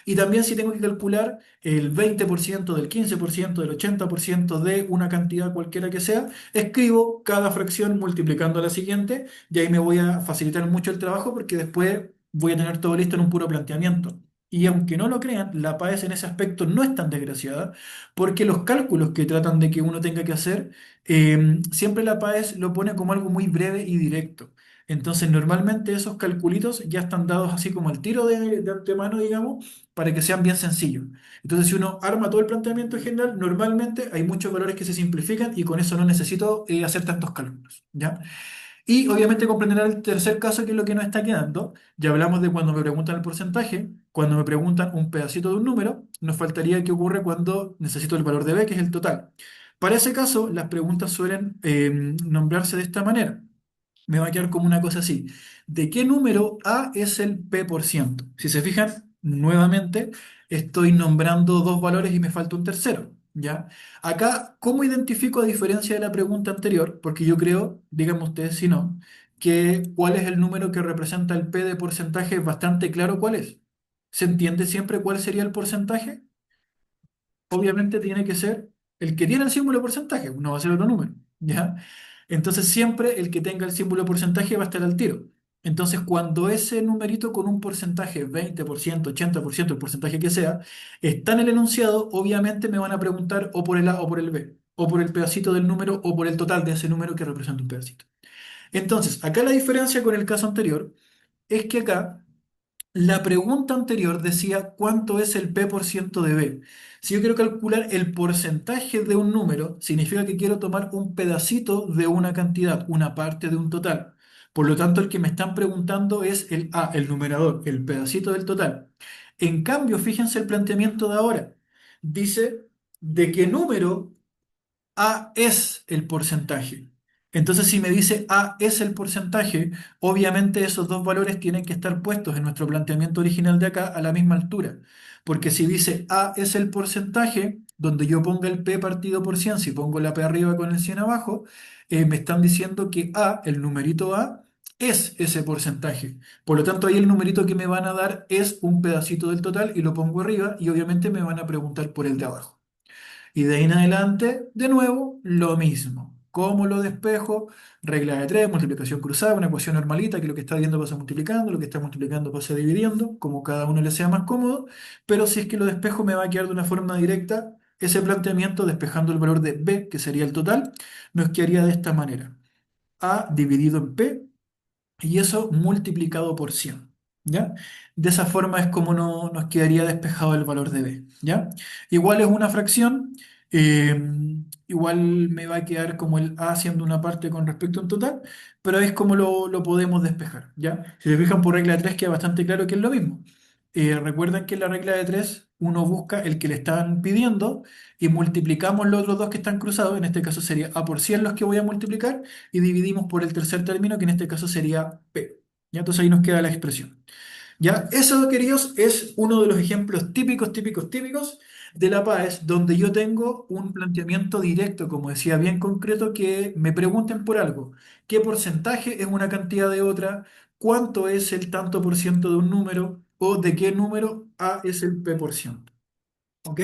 Y también si tengo que calcular el 20% del 15% del 80% de una cantidad cualquiera que sea, escribo cada fracción multiplicando la siguiente y ahí me voy a facilitar mucho el trabajo porque después voy a tener todo listo en un puro planteamiento. Y aunque no lo crean, la PAES en ese aspecto no es tan desgraciada porque los cálculos que tratan de que uno tenga que hacer, siempre la PAES lo pone como algo muy breve y directo. Entonces, normalmente esos calculitos ya están dados así como al tiro de antemano, digamos, para que sean bien sencillos. Entonces, si uno arma todo el planteamiento general, normalmente hay muchos valores que se simplifican y con eso no necesito hacer tantos cálculos, ¿ya? Y obviamente comprenderán el tercer caso, que es lo que nos está quedando. Ya hablamos de cuando me preguntan el porcentaje, cuando me preguntan un pedacito de un número, nos faltaría qué ocurre cuando necesito el valor de b, que es el total. Para ese caso, las preguntas suelen nombrarse de esta manera. Me va a quedar como una cosa así. ¿De qué número A es el P%? Si se fijan, nuevamente estoy nombrando dos valores y me falta un tercero, ¿ya? Acá, ¿cómo identifico a diferencia de la pregunta anterior? Porque yo creo, díganme ustedes si no, que cuál es el número que representa el P de porcentaje es bastante claro cuál es. ¿Se entiende siempre cuál sería el porcentaje? Obviamente tiene que ser el que tiene el símbolo de porcentaje, no va a ser otro número, ¿ya? Entonces siempre el que tenga el símbolo de porcentaje va a estar al tiro. Entonces cuando ese numerito con un porcentaje, 20%, 80%, el porcentaje que sea, está en el enunciado, obviamente me van a preguntar o por el A o por el B, o por el pedacito del número o por el total de ese número que representa un pedacito. Entonces, acá la diferencia con el caso anterior es que acá la pregunta anterior decía cuánto es el P% de B. Si yo quiero calcular el porcentaje de un número, significa que quiero tomar un pedacito de una cantidad, una parte de un total. Por lo tanto, el que me están preguntando es el A, el numerador, el pedacito del total. En cambio, fíjense el planteamiento de ahora. Dice de qué número a es el porcentaje. Entonces, si me dice A es el porcentaje, obviamente esos dos valores tienen que estar puestos en nuestro planteamiento original de acá a la misma altura. Porque si dice A es el porcentaje, donde yo ponga el P partido por 100, si pongo la P arriba con el 100 abajo, me están diciendo que A, el numerito A, es ese porcentaje. Por lo tanto, ahí el numerito que me van a dar es un pedacito del total y lo pongo arriba y obviamente me van a preguntar por el de abajo. Y de ahí en adelante, de nuevo, lo mismo. ¿Cómo lo despejo? Regla de tres, multiplicación cruzada, una ecuación normalita, que lo que está viendo pasa multiplicando, lo que está multiplicando pasa dividiendo, como cada uno le sea más cómodo, pero si es que lo despejo me va a quedar de una forma directa. Ese planteamiento, despejando el valor de b, que sería el total, nos quedaría de esta manera. A dividido en p y eso multiplicado por 100, ¿ya? De esa forma es como nos quedaría despejado el valor de b, ¿ya? Igual es una fracción, eh, igual me va a quedar como el a siendo una parte con respecto a un total, pero es como lo podemos despejar, ¿ya? Si se fijan por regla de 3 queda bastante claro que es lo mismo. Recuerden que en la regla de 3 uno busca el que le están pidiendo y multiplicamos los otros dos que están cruzados, en este caso sería a por 100 los que voy a multiplicar, y dividimos por el tercer término, que en este caso sería P. ¿Ya? Entonces ahí nos queda la expresión. ¿Ya? Eso, queridos, es uno de los ejemplos típicos, típicos, típicos de la PAES, donde yo tengo un planteamiento directo, como decía, bien concreto, que me pregunten por algo. ¿Qué porcentaje es una cantidad de otra? ¿Cuánto es el tanto por ciento de un número? ¿O de qué número A es el P por ciento? ¿Ok?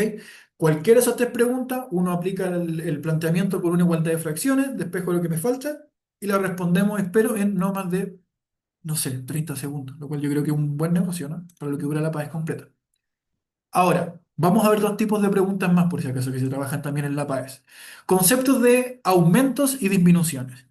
Cualquiera de esas tres preguntas, uno aplica el planteamiento con una igualdad de fracciones, despejo lo que me falta y la respondemos, espero, en no más de, no sé, 30 segundos, lo cual yo creo que es un buen negocio, ¿no? Para lo que dura la PAES completa. Ahora, vamos a ver dos tipos de preguntas más, por si acaso, que se trabajan también en la PAES. Conceptos de aumentos y disminuciones.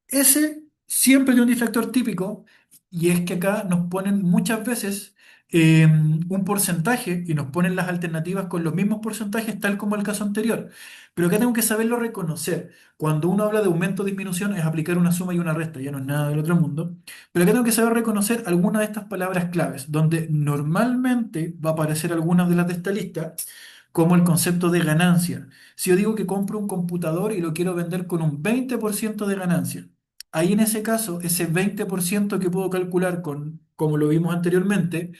Ese siempre tiene un distractor típico y es que acá nos ponen muchas veces un porcentaje y nos ponen las alternativas con los mismos porcentajes tal como el caso anterior. Pero acá tengo que saberlo reconocer. Cuando uno habla de aumento o disminución es aplicar una suma y una resta, ya no es nada del otro mundo. Pero acá tengo que saber reconocer algunas de estas palabras claves, donde normalmente va a aparecer algunas de las de esta lista, como el concepto de ganancia. Si yo digo que compro un computador y lo quiero vender con un 20% de ganancia, ahí en ese caso, ese 20% que puedo calcular con, como lo vimos anteriormente,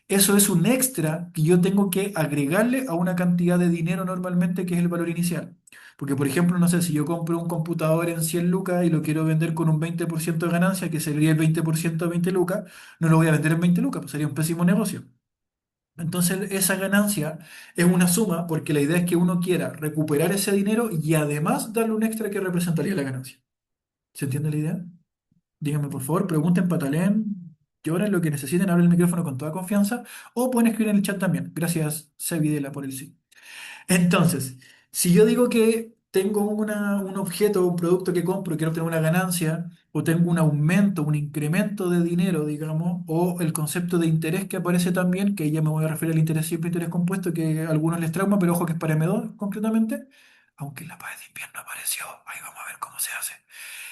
eso es un extra que yo tengo que agregarle a una cantidad de dinero normalmente que es el valor inicial. Porque, por ejemplo, no sé, si yo compro un computador en 100 lucas y lo quiero vender con un 20% de ganancia, que sería el 20% de 20 lucas, no lo voy a vender en 20 lucas, pues sería un pésimo negocio. Entonces, esa ganancia es una suma porque la idea es que uno quiera recuperar ese dinero y además darle un extra que representaría la ganancia. ¿Se entiende la idea? Díganme, por favor, pregunten, pataleen, lloren lo que necesiten, abren el micrófono con toda confianza o pueden escribir en el chat también. Gracias, Sevidela, por el sí. Entonces, si yo digo que tengo un objeto, un producto que compro y quiero obtener una ganancia, o tengo un aumento, un incremento de dinero, digamos, o el concepto de interés que aparece también, que ya me voy a referir al interés simple, interés compuesto, que a algunos les trauma, pero ojo que es para M2 concretamente, aunque en la paz de invierno apareció, ahí vamos a ver cómo se hace.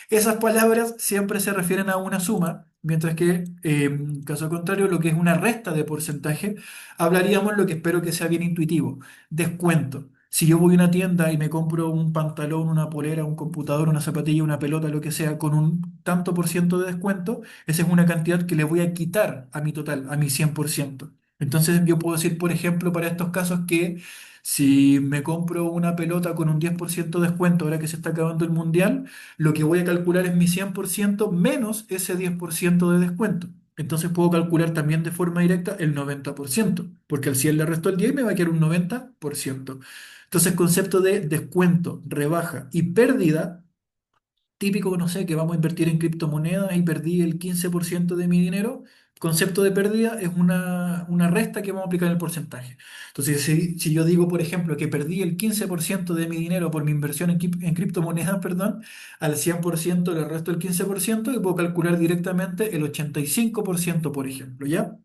Esas palabras siempre se refieren a una suma, mientras que, en caso contrario, lo que es una resta de porcentaje, hablaríamos lo que espero que sea bien intuitivo, descuento. Si yo voy a una tienda y me compro un pantalón, una polera, un computador, una zapatilla, una pelota, lo que sea, con un tanto por ciento de descuento, esa es una cantidad que le voy a quitar a mi total, a mi 100%. Entonces yo puedo decir, por ejemplo, para estos casos que si me compro una pelota con un 10% de descuento, ahora que se está acabando el mundial, lo que voy a calcular es mi 100% menos ese 10% de descuento. Entonces puedo calcular también de forma directa el 90%, porque al 100 le resto el 10 y me va a quedar un 90%. Entonces, concepto de descuento, rebaja y pérdida típico, no sé, que vamos a invertir en criptomonedas y perdí el 15% de mi dinero. Concepto de pérdida es una resta que vamos a aplicar en el porcentaje. Entonces, si yo digo, por ejemplo, que perdí el 15% de mi dinero por mi inversión en criptomonedas, perdón, al 100% le resto el 15% y puedo calcular directamente el 85%, por ejemplo, ¿ya?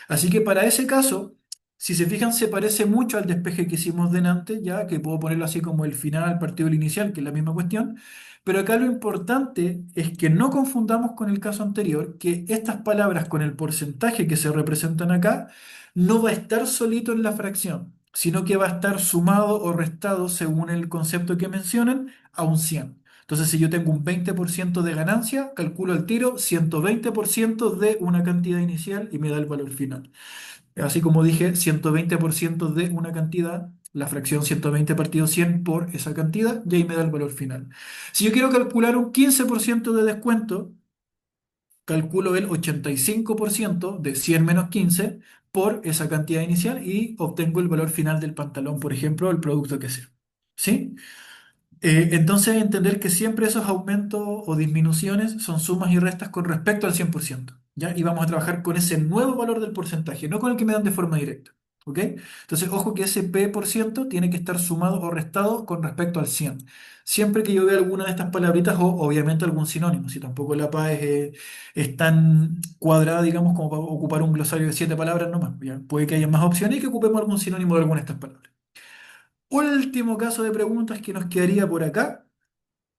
Así que para ese caso, si se fijan, se parece mucho al despeje que hicimos delante, ya que puedo ponerlo así como el final, partido del inicial, que es la misma cuestión. Pero acá lo importante es que no confundamos con el caso anterior, que estas palabras con el porcentaje que se representan acá no va a estar solito en la fracción, sino que va a estar sumado o restado según el concepto que mencionan a un 100. Entonces, si yo tengo un 20% de ganancia, calculo al tiro 120% de una cantidad inicial y me da el valor final. Así como dije, 120% de una cantidad, la fracción 120 partido 100 por esa cantidad, y ahí me da el valor final. Si yo quiero calcular un 15% de descuento, calculo el 85% de 100 menos 15 por esa cantidad inicial y obtengo el valor final del pantalón, por ejemplo, el producto que sea. ¿Sí? Entonces, entender que siempre esos aumentos o disminuciones son sumas y restas con respecto al 100%, ¿ya? Y vamos a trabajar con ese nuevo valor del porcentaje, no con el que me dan de forma directa, ¿ok? Entonces, ojo que ese P% tiene que estar sumado o restado con respecto al 100. Siempre que yo vea alguna de estas palabritas o obviamente algún sinónimo, si tampoco la PA es tan cuadrada, digamos, como para ocupar un glosario de 7 palabras nomás, ¿ya? Puede que haya más opciones y que ocupemos algún sinónimo de alguna de estas palabras. Último caso de preguntas que nos quedaría por acá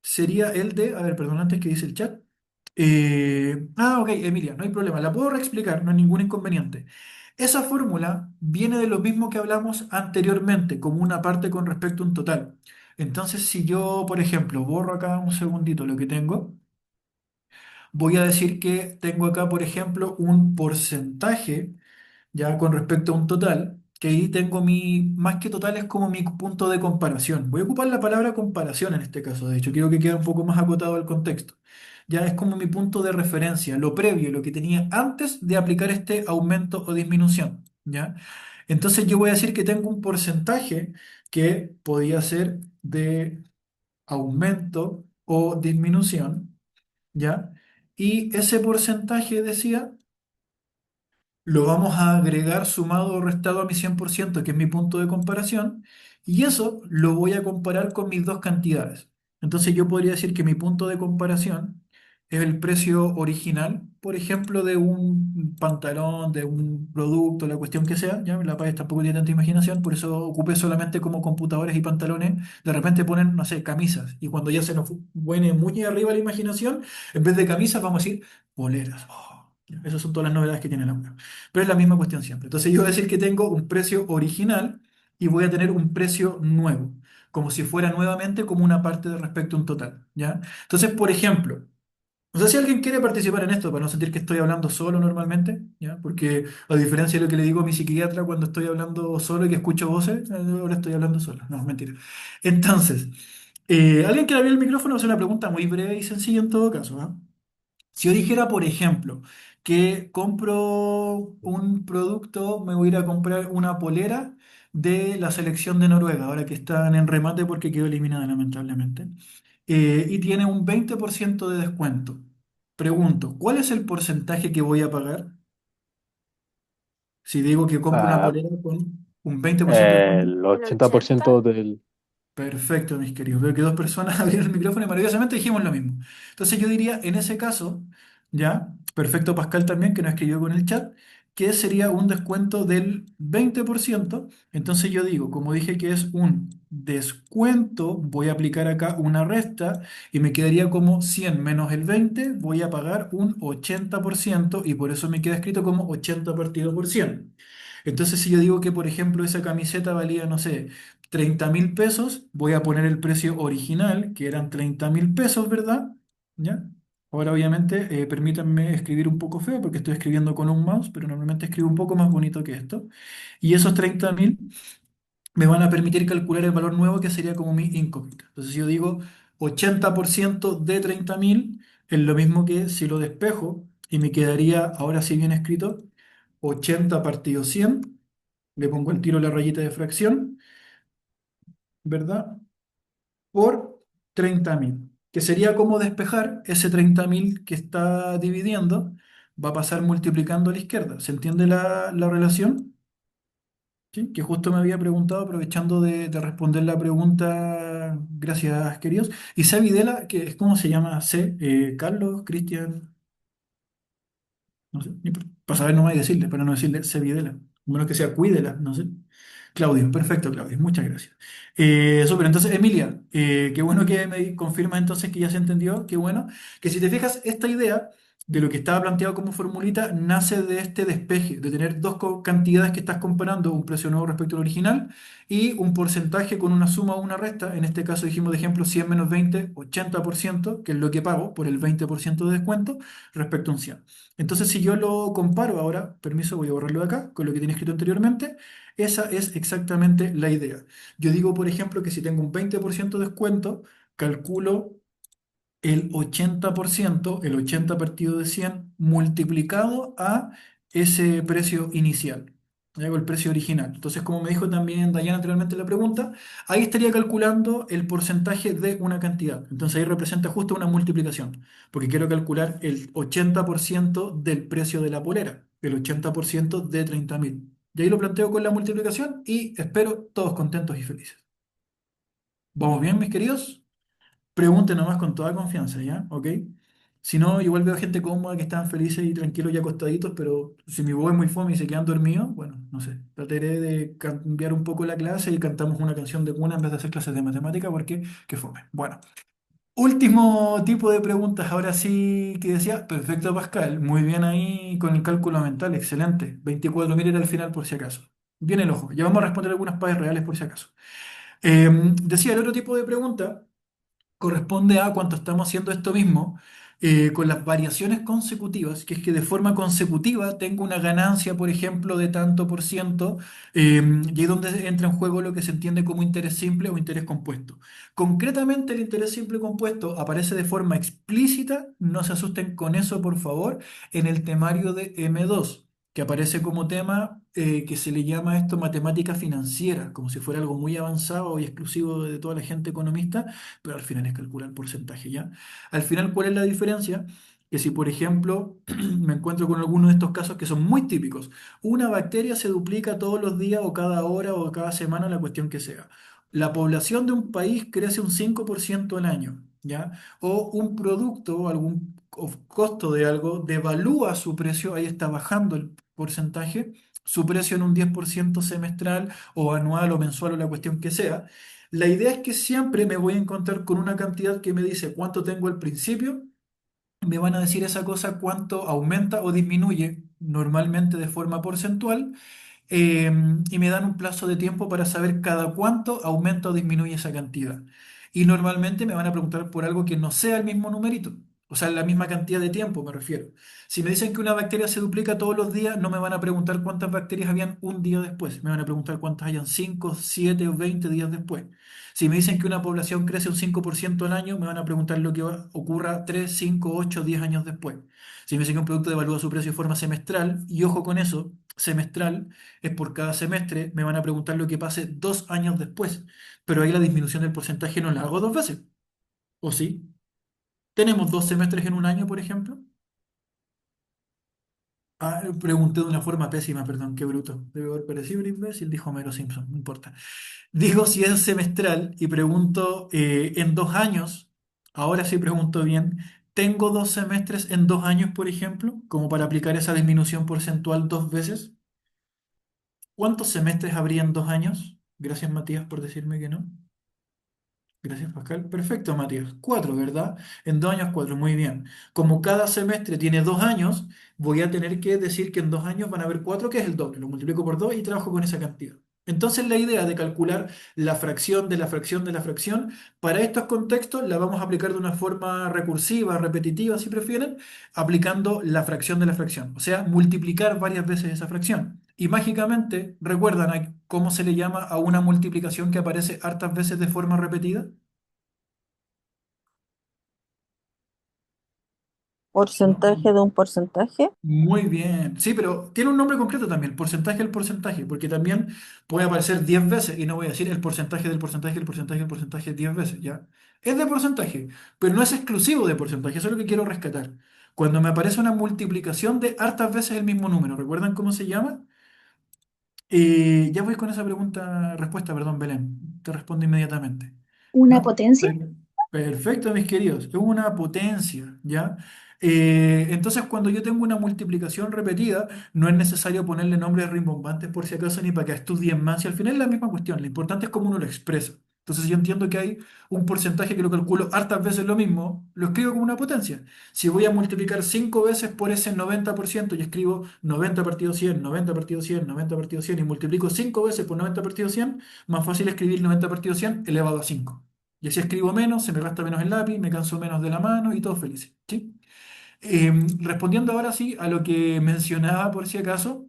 sería el de, a ver, perdón, antes que dice el chat. Ok, Emilia, no hay problema, la puedo reexplicar, no hay ningún inconveniente. Esa fórmula viene de lo mismo que hablamos anteriormente, como una parte con respecto a un total. Entonces, si yo, por ejemplo, borro acá un segundito lo que tengo, voy a decir que tengo acá, por ejemplo, un porcentaje ya con respecto a un total, que ahí tengo más que total es como mi punto de comparación. Voy a ocupar la palabra comparación en este caso, de hecho, quiero que quede un poco más acotado al contexto. Ya es como mi punto de referencia, lo previo, lo que tenía antes de aplicar este aumento o disminución, ¿ya? Entonces yo voy a decir que tengo un porcentaje que podía ser de aumento o disminución, ¿ya? Y ese porcentaje decía lo vamos a agregar sumado o restado a mi 100%, que es mi punto de comparación, y eso lo voy a comparar con mis dos cantidades. Entonces yo podría decir que mi punto de comparación es el precio original, por ejemplo, de un pantalón, de un producto, la cuestión que sea, ya la PAES tampoco tiene tanta imaginación, por eso ocupé solamente como computadores y pantalones, de repente ponen, no sé, camisas, y cuando ya se nos viene muy arriba la imaginación, en vez de camisas vamos a decir poleras. Oh, ya, esas son todas las novedades que tiene la web. Pero es la misma cuestión siempre. Entonces yo voy a decir que tengo un precio original y voy a tener un precio nuevo, como si fuera nuevamente como una parte de respecto a un total, ¿ya? Entonces, por ejemplo, no sé si alguien quiere participar en esto para no sentir que estoy hablando solo normalmente, ¿ya? Porque a diferencia de lo que le digo a mi psiquiatra cuando estoy hablando solo y que escucho voces, ahora estoy hablando solo. No, mentira. Entonces, Alguien que abrir el micrófono hace una pregunta muy breve y sencilla en todo caso, ¿ah? Si yo dijera, por ejemplo, que compro un producto, me voy a ir a comprar una polera de la selección de Noruega, ahora que están en remate porque quedó eliminada lamentablemente, y tiene un 20% de descuento. Pregunto, ¿cuál es el porcentaje que voy a pagar si digo que compro una Ah, polera con un 20% de descuento? el ¿El 80? 80% del... Perfecto, mis queridos. Veo que dos personas abrieron el micrófono y maravillosamente dijimos lo mismo. Entonces yo diría, en ese caso, ya, perfecto Pascal también, que nos escribió con el chat, que sería un descuento del 20%. Entonces yo digo, como dije que es un descuento, voy a aplicar acá una resta y me quedaría como 100 menos el 20, voy a pagar un 80% y por eso me queda escrito como 80 partido por 100. Entonces, si yo digo que, por ejemplo, esa camiseta valía, no sé, 30.000 pesos, voy a poner el precio original, que eran 30.000 pesos, ¿verdad? ¿Ya? Ahora, obviamente, permítanme escribir un poco feo porque estoy escribiendo con un mouse, pero normalmente escribo un poco más bonito que esto. Y esos 30.000 me van a permitir calcular el valor nuevo que sería como mi incógnita. Entonces, si yo digo 80% de 30.000, es lo mismo que si lo despejo y me quedaría, ahora sí bien escrito, 80 partido 100, le pongo el tiro a la rayita de fracción, ¿verdad? Por 30.000, que sería como despejar ese 30.000 que está dividiendo, va a pasar multiplicando a la izquierda. ¿Se entiende la relación? ¿Sí? Que justo me había preguntado, aprovechando de responder la pregunta, gracias, queridos. Y C. Videla, que es como se llama C, Carlos, Cristian, no sé, para saber nomás y decirle, para no decirle C. Videla, a menos que sea Cuídela, no sé. Claudio, perfecto, Claudio, muchas gracias. Súper, entonces, Emilia, qué bueno que me confirmas entonces que ya se entendió, qué bueno. Que si te fijas, esta idea de lo que estaba planteado como formulita nace de este despeje, de tener dos cantidades que estás comparando, un precio nuevo respecto al original y un porcentaje con una suma o una resta. En este caso dijimos de ejemplo 100 menos 20, 80%, que es lo que pago por el 20% de descuento respecto a un 100. Entonces, si yo lo comparo ahora, permiso, voy a borrarlo de acá, con lo que tiene escrito anteriormente. Esa es exactamente la idea. Yo digo, por ejemplo, que si tengo un 20% de descuento, calculo el 80%, el 80 partido de 100 multiplicado a ese precio inicial. Hago el precio original. Entonces, como me dijo también Dayana anteriormente en la pregunta, ahí estaría calculando el porcentaje de una cantidad. Entonces ahí representa justo una multiplicación, porque quiero calcular el 80% del precio de la polera, el 80% de 30.000. Y ahí lo planteo con la multiplicación y espero todos contentos y felices. ¿Vamos bien, mis queridos? Pregunten nomás con toda confianza, ¿ya? ¿Ok? Si no, igual veo gente cómoda que están felices y tranquilos y acostaditos, pero si mi voz es muy fome y se quedan dormidos, bueno, no sé. Trataré de cambiar un poco la clase y cantamos una canción de cuna en vez de hacer clases de matemática porque qué fome. Bueno, último tipo de preguntas. Ahora sí que decía, perfecto, Pascal. Muy bien ahí con el cálculo mental, excelente. 24.000 era el final por si acaso. Bien el ojo. Ya vamos a responder algunas pares reales por si acaso. Decía, el otro tipo de pregunta corresponde a cuando estamos haciendo esto mismo con las variaciones consecutivas, que es que de forma consecutiva tengo una ganancia, por ejemplo, de tanto por ciento, y ahí es donde entra en juego lo que se entiende como interés simple o interés compuesto. Concretamente, el interés simple compuesto aparece de forma explícita, no se asusten con eso, por favor, en el temario de M2 que aparece como tema que se le llama esto matemática financiera, como si fuera algo muy avanzado y exclusivo de toda la gente economista, pero al final es calcular porcentaje, ¿ya? Al final, ¿cuál es la diferencia? Que si, por ejemplo, me encuentro con alguno de estos casos que son muy típicos, una bacteria se duplica todos los días o cada hora o cada semana, la cuestión que sea. La población de un país crece un 5% al año, ¿ya? O un producto o algún costo de algo devalúa su precio, ahí está bajando el porcentaje, su precio en un 10% semestral o anual o mensual o la cuestión que sea. La idea es que siempre me voy a encontrar con una cantidad que me dice cuánto tengo al principio, me van a decir esa cosa cuánto aumenta o disminuye normalmente de forma porcentual eh, y me dan un plazo de tiempo para saber cada cuánto aumenta o disminuye esa cantidad. Y normalmente me van a preguntar por algo que no sea el mismo numerito. O sea, la misma cantidad de tiempo, me refiero. Si me dicen que una bacteria se duplica todos los días, no me van a preguntar cuántas bacterias habían un día después. Me van a preguntar cuántas hayan 5, 7 o 20 días después. Si me dicen que una población crece un 5% al año, me van a preguntar lo que ocurra 3, 5, 8, 10 años después. Si me dicen que un producto devalúa su precio de forma semestral, y ojo con eso, semestral es por cada semestre, me van a preguntar lo que pase 2 años después. Pero ahí la disminución del porcentaje no la hago 2 veces. ¿O sí? ¿Tenemos 2 semestres en un año, por ejemplo? Ah, pregunté de una forma pésima, perdón, qué bruto. Debe haber parecido un imbécil, dijo Homero Simpson, no importa. Digo si es semestral y pregunto en 2 años, ahora sí pregunto bien, ¿tengo 2 semestres en 2 años, por ejemplo, como para aplicar esa disminución porcentual 2 veces? ¿Cuántos semestres habría en 2 años? Gracias, Matías, por decirme que no. Gracias, Pascal. Perfecto, Matías. 4, ¿verdad? En 2 años, 4. Muy bien. Como cada semestre tiene 2 años, voy a tener que decir que en 2 años van a haber 4, que es el doble. Lo multiplico por 2 y trabajo con esa cantidad. Entonces, la idea de calcular la fracción de la fracción de la fracción, para estos contextos la vamos a aplicar de una forma recursiva, repetitiva, si prefieren, aplicando la fracción de la fracción. O sea, multiplicar varias veces esa fracción. Y mágicamente, ¿recuerdan cómo se le llama a una multiplicación que aparece hartas veces de forma repetida? Porcentaje de un porcentaje. Muy bien. Sí, pero tiene un nombre concreto también, porcentaje del porcentaje, porque también puede aparecer 10 veces y no voy a decir el porcentaje del porcentaje, el porcentaje del porcentaje 10 veces, ¿ya? Es de porcentaje, pero no es exclusivo de porcentaje, eso es lo que quiero rescatar. Cuando me aparece una multiplicación de hartas veces el mismo número, ¿recuerdan cómo se llama? Ya voy con esa pregunta, respuesta, perdón, Belén. Te respondo inmediatamente. ¿Una ¿No? potencia? Perfecto, mis queridos. Es una potencia, ¿ya? Entonces, cuando yo tengo una multiplicación repetida, no es necesario ponerle nombres rimbombantes por si acaso, ni para que estudien más. Y al final es la misma cuestión. Lo importante es cómo uno lo expresa. Entonces, yo entiendo que hay un porcentaje que lo calculo hartas veces lo mismo, lo escribo como una potencia. Si voy a multiplicar 5 veces por ese 90% y escribo 90 partido 100, 90 partido 100, 90 partido 100 y multiplico 5 veces por 90 partido 100, más fácil escribir 90 partido 100 elevado a 5. Y así escribo menos, se me gasta menos el lápiz, me canso menos de la mano y todo feliz. ¿Sí? Respondiendo ahora sí a lo que mencionaba por si acaso.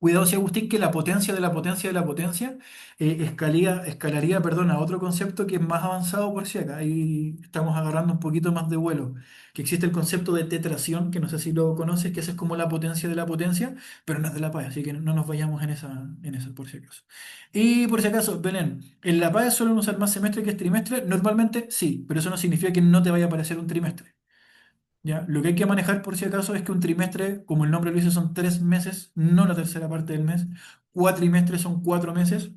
Cuidado si Agustín, que la potencia de la potencia de la potencia escalaría, perdón, a otro concepto que es más avanzado por si acá. Ahí estamos agarrando un poquito más de vuelo. Que existe el concepto de tetración, que no sé si lo conoces, que esa es como la potencia de la potencia, pero no es de la PAE, así que no nos vayamos en esa por si acaso. Y por si acaso, Belén, ¿en la PAE suelen usar más semestre que trimestre? Normalmente sí, pero eso no significa que no te vaya a aparecer un trimestre. ¿Ya? Lo que hay que manejar por si acaso es que un trimestre, como el nombre lo dice, son 3 meses, no la tercera parte del mes. Cuatrimestres son 4 meses.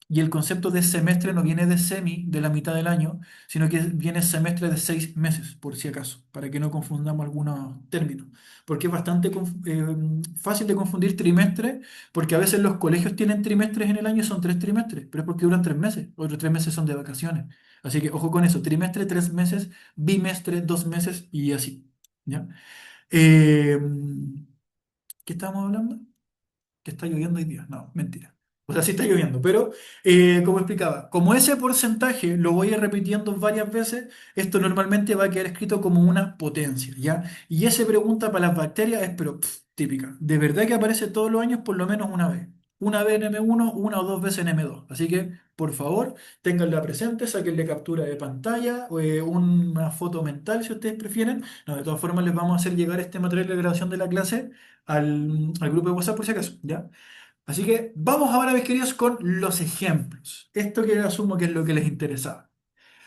Y el concepto de semestre no viene de semi, de la mitad del año, sino que viene semestre de 6 meses, por si acaso, para que no confundamos algunos términos. Porque es bastante fácil de confundir trimestre, porque a veces los colegios tienen trimestres en el año, son 3 trimestres, pero es porque duran 3 meses, otros 3 meses son de vacaciones. Así que ojo con eso, trimestre, 3 meses, bimestre, 2 meses y así. ¿Ya? Eh, ¿Qué estábamos hablando? Que está lloviendo hoy día. No, mentira. O sea, sí está lloviendo, pero como explicaba, como ese porcentaje lo voy a ir repitiendo varias veces, esto normalmente va a quedar escrito como una potencia, ¿ya? Y esa pregunta para las bacterias es, pero típica. De verdad que aparece todos los años por lo menos una vez. Una vez en M1, una o dos veces en M2. Así que, por favor, ténganla presente, sáquenle captura de pantalla o una foto mental si ustedes prefieren. No, de todas formas, les vamos a hacer llegar este material de grabación de la clase al grupo de WhatsApp por si acaso, ¿ya? Así que vamos ahora, mis queridos, con los ejemplos. Esto que asumo que es lo que les interesaba.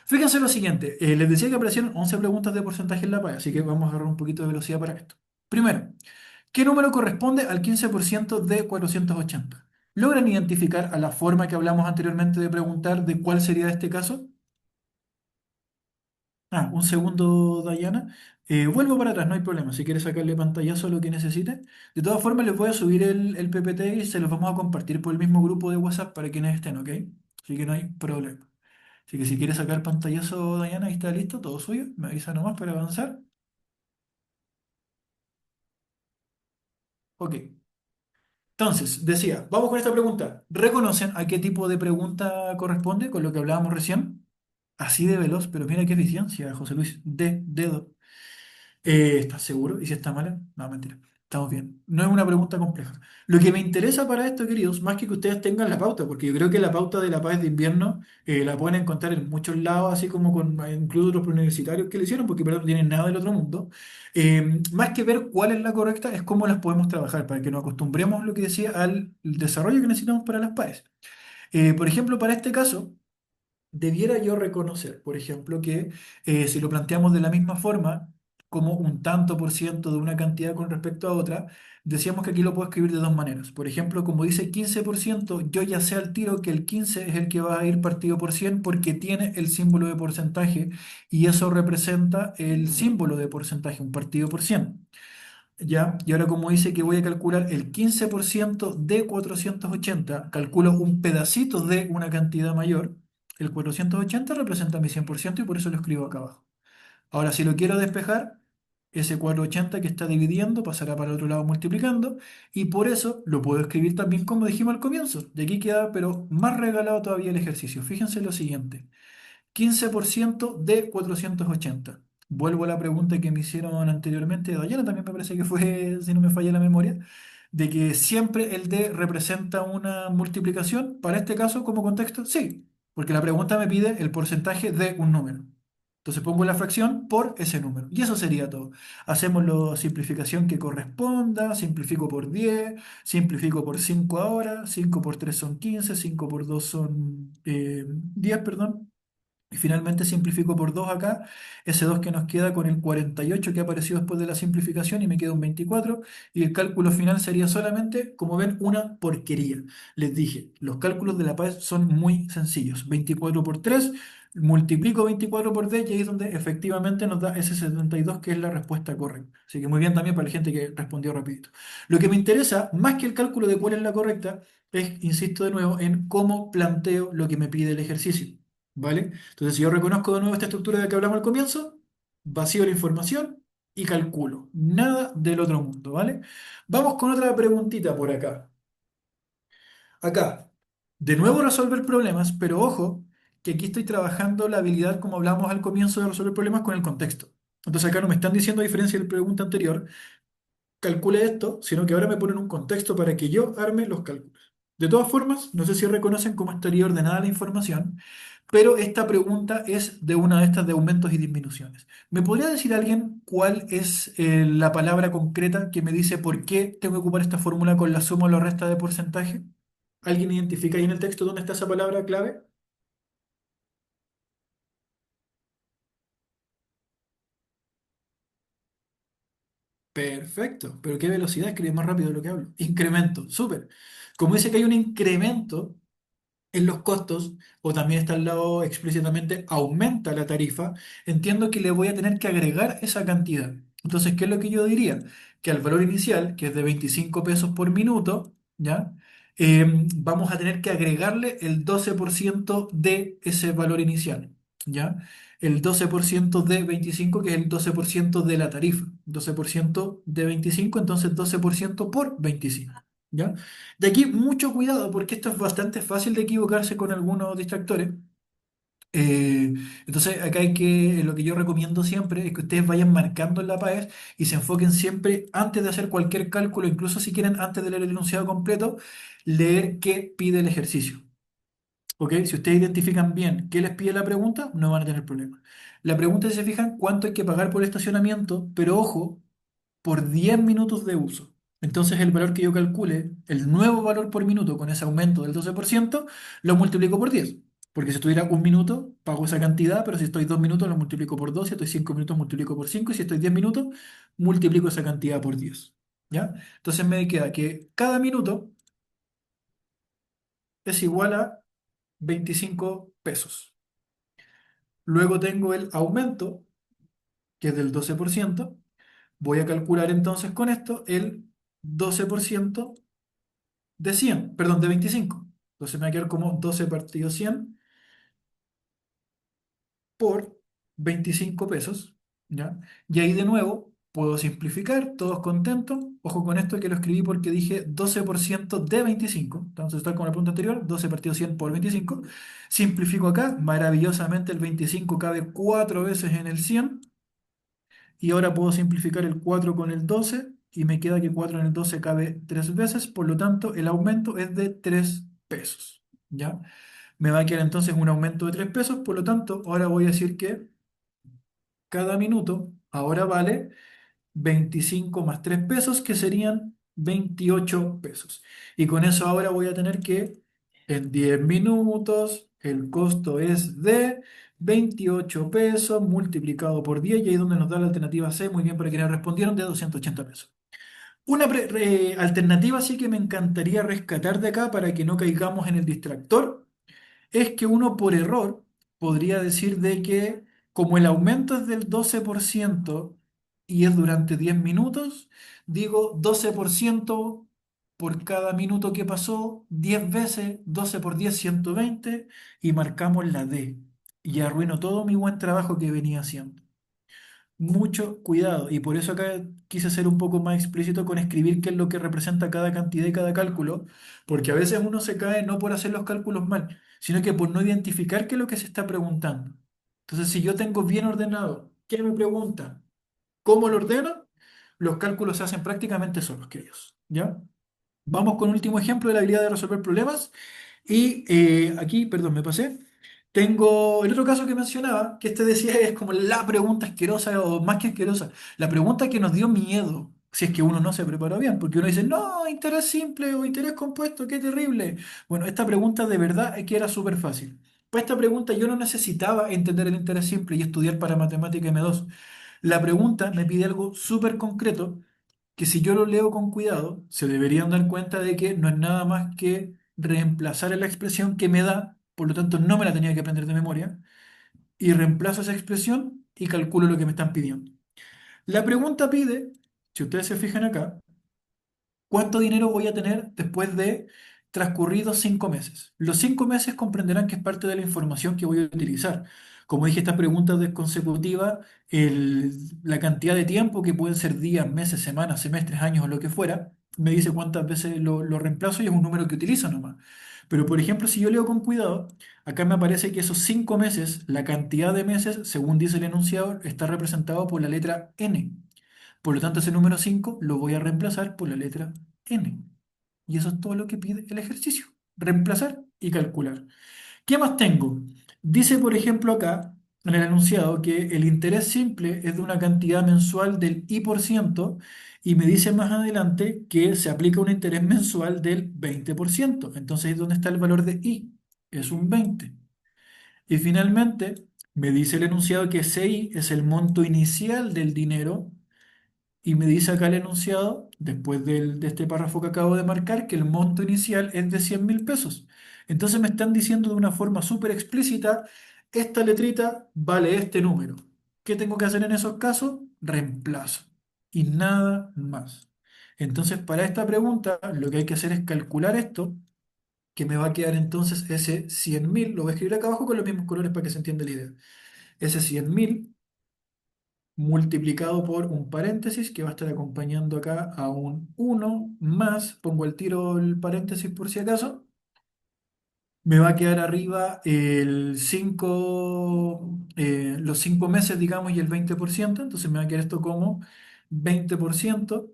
Fíjense lo siguiente, les decía que aparecieron 11 preguntas de porcentaje en la PAE, así que vamos a agarrar un poquito de velocidad para esto. Primero, ¿qué número corresponde al 15% de 480? ¿Logran identificar a la forma que hablamos anteriormente de preguntar de cuál sería este caso? Ah, un segundo, Dayana. Vuelvo para atrás, no hay problema. Si quieres sacarle pantallazo a lo que necesite. De todas formas, les voy a subir el PPT y se los vamos a compartir por el mismo grupo de WhatsApp para quienes estén, ¿ok? Así que no hay problema. Así que si quieres sacar pantallazo, Dayana, ahí está listo, todo suyo. Me avisa nomás para avanzar. Ok. Entonces, decía, vamos con esta pregunta. ¿Reconocen a qué tipo de pregunta corresponde con lo que hablábamos recién? Así de veloz, pero mira qué eficiencia, José Luis. De dedo. ¿Estás seguro? ¿Y si está mala? No, mentira. Estamos bien. No es una pregunta compleja. Lo que me interesa para esto, queridos, más que ustedes tengan la pauta, porque yo creo que la pauta de la paz de invierno la pueden encontrar en muchos lados, así como con incluso otros universitarios que le hicieron, porque pero no tienen nada del otro mundo. Más que ver cuál es la correcta, es cómo las podemos trabajar, para que nos acostumbremos, lo que decía, al desarrollo que necesitamos para las PAES. Por ejemplo, para este caso debiera yo reconocer, por ejemplo, que si lo planteamos de la misma forma, como un tanto por ciento de una cantidad con respecto a otra, decíamos que aquí lo puedo escribir de dos maneras. Por ejemplo, como dice 15%, yo ya sé al tiro que el 15 es el que va a ir partido por 100 porque tiene el símbolo de porcentaje y eso representa el símbolo de porcentaje, un partido por 100. ¿Ya? Y ahora como dice que voy a calcular el 15% de 480, calculo un pedacito de una cantidad mayor, el 480 representa mi 100% y por eso lo escribo acá abajo. Ahora si lo quiero despejar, ese 480 que está dividiendo pasará para el otro lado multiplicando y por eso lo puedo escribir también como dijimos al comienzo. De aquí queda pero más regalado todavía el ejercicio. Fíjense lo siguiente. 15% de 480. Vuelvo a la pregunta que me hicieron anteriormente, Dayana también me parece que fue, si no me falla la memoria, de que siempre el D representa una multiplicación. Para este caso, como contexto, sí, porque la pregunta me pide el porcentaje de un número. Entonces pongo la fracción por ese número. Y eso sería todo. Hacemos la simplificación que corresponda, simplifico por 10, simplifico por 5 ahora, 5 por 3 son 15, 5 por 2 son 10, perdón. Y finalmente simplifico por 2 acá, ese 2 que nos queda con el 48 que apareció después de la simplificación y me queda un 24 y el cálculo final sería solamente, como ven, una porquería. Les dije, los cálculos de la paz son muy sencillos. 24 por 3, multiplico 24 por 10 y ahí es donde efectivamente nos da ese 72 que es la respuesta correcta. Así que muy bien también para la gente que respondió rapidito. Lo que me interesa, más que el cálculo de cuál es la correcta, es, insisto de nuevo, en cómo planteo lo que me pide el ejercicio. ¿Vale? Entonces, si yo reconozco de nuevo esta estructura de la que hablamos al comienzo, vacío la información y calculo. Nada del otro mundo, ¿vale? Vamos con otra preguntita por acá. Acá, de nuevo resolver problemas, pero ojo, que aquí estoy trabajando la habilidad, como hablamos al comienzo, de resolver problemas con el contexto. Entonces acá no me están diciendo, a diferencia de la pregunta anterior, calcule esto, sino que ahora me ponen un contexto para que yo arme los cálculos. De todas formas, no sé si reconocen cómo estaría ordenada la información, pero esta pregunta es de una de estas de aumentos y disminuciones. ¿Me podría decir alguien cuál es la palabra concreta que me dice por qué tengo que ocupar esta fórmula con la suma o la resta de porcentaje? ¿Alguien identifica ahí en el texto dónde está esa palabra clave? Perfecto, pero qué velocidad, escribe más rápido de lo que hablo. Incremento, súper. Como dice que hay un incremento en los costos, o también está al lado explícitamente aumenta la tarifa, entiendo que le voy a tener que agregar esa cantidad. Entonces, ¿qué es lo que yo diría? Que al valor inicial, que es de 25 pesos por minuto, ¿ya? Vamos a tener que agregarle el 12% de ese valor inicial, ¿ya? El 12% de 25, que es el 12% de la tarifa. 12% de 25, entonces 12% por 25. ¿Ya? De aquí mucho cuidado porque esto es bastante fácil de equivocarse con algunos distractores. Eh, entonces acá hay que, lo que yo recomiendo siempre es que ustedes vayan marcando en la PAES y se enfoquen siempre antes de hacer cualquier cálculo, incluso si quieren antes de leer el enunciado completo, leer qué pide el ejercicio. ¿Ok? Si ustedes identifican bien qué les pide la pregunta, no van a tener problema. La pregunta, si se fijan, cuánto hay que pagar por estacionamiento, pero ojo, por 10 minutos de uso. Entonces el valor que yo calcule, el nuevo valor por minuto con ese aumento del 12%, lo multiplico por 10. Porque si estuviera un minuto, pago esa cantidad, pero si estoy 2 minutos, lo multiplico por 2, si estoy 5 minutos, multiplico por 5, y si estoy 10 minutos, multiplico esa cantidad por 10. ¿Ya? Entonces me queda que cada minuto es igual a 25 pesos. Luego tengo el aumento, que es del 12%. Voy a calcular entonces con esto el 12% de 100, perdón, de 25. Entonces me va a quedar como 12 partido 100 por 25 pesos, ¿ya? Y ahí de nuevo puedo simplificar, todos contentos. Ojo con esto que lo escribí porque dije 12% de 25. Entonces está como la pregunta anterior, 12 partido 100 por 25. Simplifico acá, maravillosamente el 25 cabe 4 veces en el 100. y ahora puedo simplificar el 4 con el 12 y me queda que 4 en el 12 cabe 3 veces, por lo tanto el aumento es de 3 pesos, ¿ya? Me va a quedar entonces un aumento de 3 pesos, por lo tanto ahora voy a decir que cada minuto ahora vale 25 más 3 pesos, que serían 28 pesos. Y con eso ahora voy a tener que en 10 minutos el costo es de 28 pesos multiplicado por 10, y ahí es donde nos da la alternativa C, muy bien para quienes respondieron, de 280 pesos. Una alternativa sí que me encantaría rescatar de acá para que no caigamos en el distractor es que uno por error podría decir de que como el aumento es del 12% y es durante 10 minutos, digo 12% por cada minuto que pasó, 10 veces, 12 por 10, 120, y marcamos la D. Y arruino todo mi buen trabajo que venía haciendo. Mucho cuidado, y por eso acá quise ser un poco más explícito con escribir qué es lo que representa cada cantidad y cada cálculo, porque a veces uno se cae no por hacer los cálculos mal, sino que por no identificar qué es lo que se está preguntando. Entonces, si yo tengo bien ordenado, ¿qué me pregunta? ¿Cómo lo ordeno? Los cálculos se hacen prácticamente solos, queridos. ¿Ya? Vamos con un último ejemplo de la habilidad de resolver problemas. Y aquí, perdón, me pasé. Tengo el otro caso que mencionaba, que este decía es como la pregunta asquerosa o más que asquerosa, la pregunta que nos dio miedo, si es que uno no se preparó bien, porque uno dice, no, interés simple o interés compuesto, qué terrible. Bueno, esta pregunta de verdad es que era súper fácil. Para esta pregunta yo no necesitaba entender el interés simple y estudiar para matemática M2. La pregunta me pide algo súper concreto que si yo lo leo con cuidado, se deberían dar cuenta de que no es nada más que reemplazar la expresión que me da, por lo tanto no me la tenía que aprender de memoria, y reemplazo esa expresión y calculo lo que me están pidiendo. La pregunta pide, si ustedes se fijan acá, ¿cuánto dinero voy a tener después de transcurridos 5 meses? Los 5 meses comprenderán que es parte de la información que voy a utilizar. Como dije, esta pregunta es consecutiva, la cantidad de tiempo, que pueden ser días, meses, semanas, semestres, años o lo que fuera, me dice cuántas veces lo reemplazo y es un número que utilizo nomás. Pero, por ejemplo, si yo leo con cuidado, acá me aparece que esos 5 meses, la cantidad de meses, según dice el enunciado, está representado por la letra N. Por lo tanto, ese número 5 lo voy a reemplazar por la letra N. Y eso es todo lo que pide el ejercicio. Reemplazar y calcular. ¿Qué más tengo? Dice, por ejemplo, acá en el enunciado que el interés simple es de una cantidad mensual del I%, y me dice más adelante que se aplica un interés mensual del 20%. Entonces, ¿dónde está el valor de I? Es un 20. Y finalmente, me dice el enunciado que ese I es el monto inicial del dinero, y me dice acá el enunciado, después de este párrafo que acabo de marcar, que el monto inicial es de 100.000 pesos. Entonces me están diciendo de una forma súper explícita, esta letrita vale este número. ¿Qué tengo que hacer en esos casos? Reemplazo. Y nada más. Entonces, para esta pregunta, lo que hay que hacer es calcular esto, que me va a quedar entonces ese 100.000, lo voy a escribir acá abajo con los mismos colores para que se entienda la idea. Ese 100.000 multiplicado por un paréntesis que va a estar acompañando acá a un 1 más, pongo el tiro el paréntesis por si acaso, me va a quedar arriba los 5 meses, digamos, y el 20%, entonces me va a quedar esto como 20%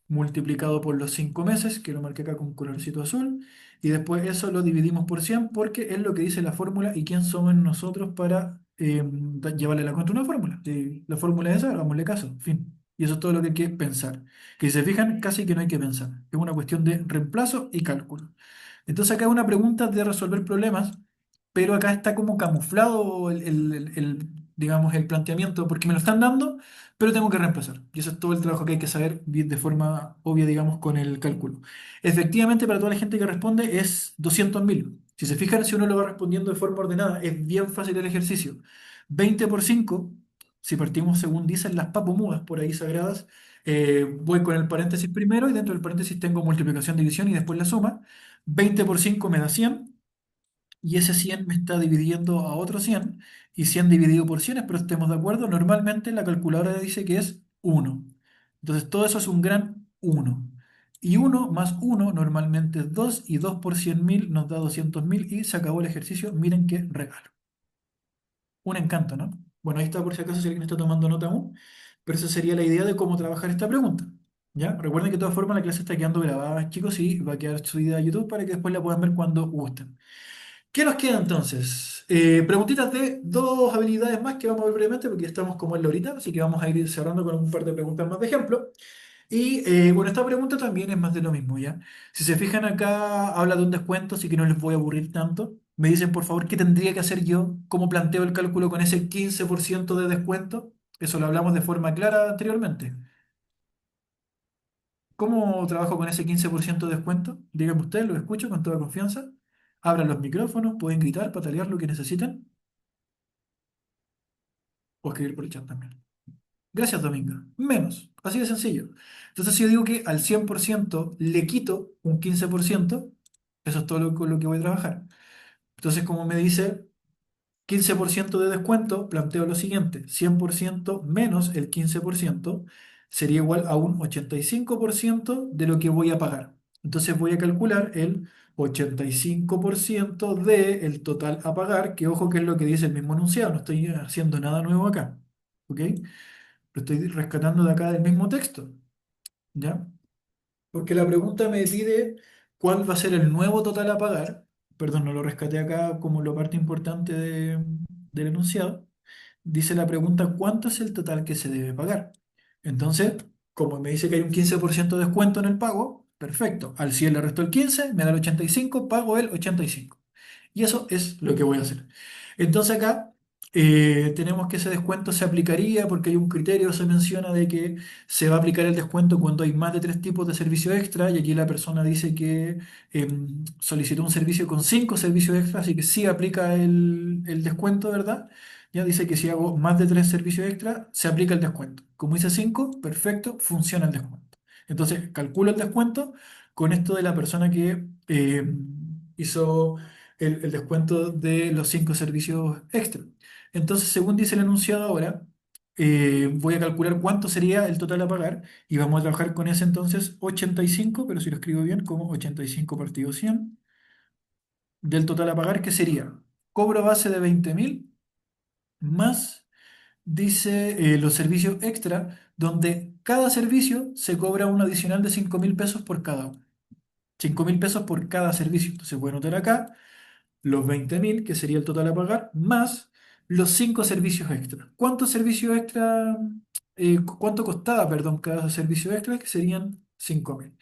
multiplicado por los 5 meses, que lo marqué acá con colorcito azul, y después eso lo dividimos por 100 porque es lo que dice la fórmula y quién somos nosotros para llevarle la contra una fórmula. Si la fórmula es esa, hagámosle caso, fin. Y eso es todo lo que hay que pensar. Que si se fijan, casi que no hay que pensar. Es una cuestión de reemplazo y cálculo. Entonces acá es una pregunta de resolver problemas, pero acá está como camuflado digamos, el planteamiento, porque me lo están dando, pero tengo que reemplazar. Y eso es todo el trabajo que hay que saber de forma obvia, digamos, con el cálculo. Efectivamente, para toda la gente que responde es 200.000. Si se fijan, si uno lo va respondiendo de forma ordenada, es bien fácil el ejercicio. 20 por 5, si partimos según dicen las papomudas por ahí sagradas, voy con el paréntesis primero y dentro del paréntesis tengo multiplicación, división y después la suma. 20 por 5 me da 100 y ese 100 me está dividiendo a otro 100 y 100 dividido por 100, espero estemos de acuerdo, normalmente la calculadora dice que es 1. Entonces todo eso es un gran 1. Y 1 más 1 normalmente es 2 y 2 por 100.000 nos da 200.000 y se acabó el ejercicio. Miren qué regalo. Un encanto, ¿no? Bueno, ahí está por si acaso si alguien está tomando nota aún. pero esa sería la idea de cómo trabajar esta pregunta. ¿Ya? Recuerden que de todas formas la clase está quedando grabada, chicos, y va a quedar subida a YouTube para que después la puedan ver cuando gusten. ¿Qué nos queda entonces? Preguntitas de dos habilidades más que vamos a ver brevemente porque ya estamos como en la horita, así que vamos a ir cerrando con un par de preguntas más de ejemplo. Y bueno, esta pregunta también es más de lo mismo, ¿ya? Si se fijan acá, habla de un descuento, así que no les voy a aburrir tanto. Me dicen, por favor, ¿qué tendría que hacer yo? ¿Cómo planteo el cálculo con ese 15% de descuento? Eso lo hablamos de forma clara anteriormente. ¿Cómo trabajo con ese 15% de descuento? Díganme ustedes, lo escucho con toda confianza. Abran los micrófonos, pueden gritar, patalear lo que necesiten o escribir por el chat también. Gracias, Dominga. Menos. Así de sencillo. Entonces, si yo digo que al 100% le quito un 15%, eso es todo con lo que voy a trabajar. Entonces, como me dice 15% de descuento, planteo lo siguiente: 100% menos el 15% sería igual a un 85% de lo que voy a pagar. Entonces, voy a calcular el 85% del total a pagar, que ojo que es lo que dice el mismo enunciado, no estoy haciendo nada nuevo acá. ¿Ok? Lo estoy rescatando de acá del mismo texto, ¿ya? Porque la pregunta me pide cuál va a ser el nuevo total a pagar. Perdón, no lo rescaté acá como la parte importante del enunciado. Dice la pregunta, ¿cuánto es el total que se debe pagar? Entonces, como me dice que hay un 15% de descuento en el pago, perfecto. Al 100 le resto el 15, me da el 85, pago el 85. Y eso es lo que voy a hacer. Entonces acá tenemos que ese descuento se aplicaría porque hay un criterio, se menciona de que se va a aplicar el descuento cuando hay más de tres tipos de servicio extra y aquí la persona dice que solicitó un servicio con cinco servicios extra, así que sí aplica el descuento, ¿verdad? Ya dice que si hago más de tres servicios extra, se aplica el descuento. Como dice cinco, perfecto, funciona el descuento. Entonces calculo el descuento con esto de la persona que hizo el descuento de los cinco servicios extra. Entonces, según dice el enunciado ahora, voy a calcular cuánto sería el total a pagar y vamos a trabajar con ese entonces 85, pero si lo escribo bien, como 85 partido 100 del total a pagar, que sería cobro base de 20.000 más, dice, los servicios extra, donde cada servicio se cobra un adicional de 5.000 pesos por cada uno. 5.000 pesos por cada servicio. Entonces voy a anotar acá los 20.000, que sería el total a pagar, más los 5 servicios extra. ¿Cuántos servicios extra, cuánto costaba, perdón, cada servicio extra? Que serían 5.000.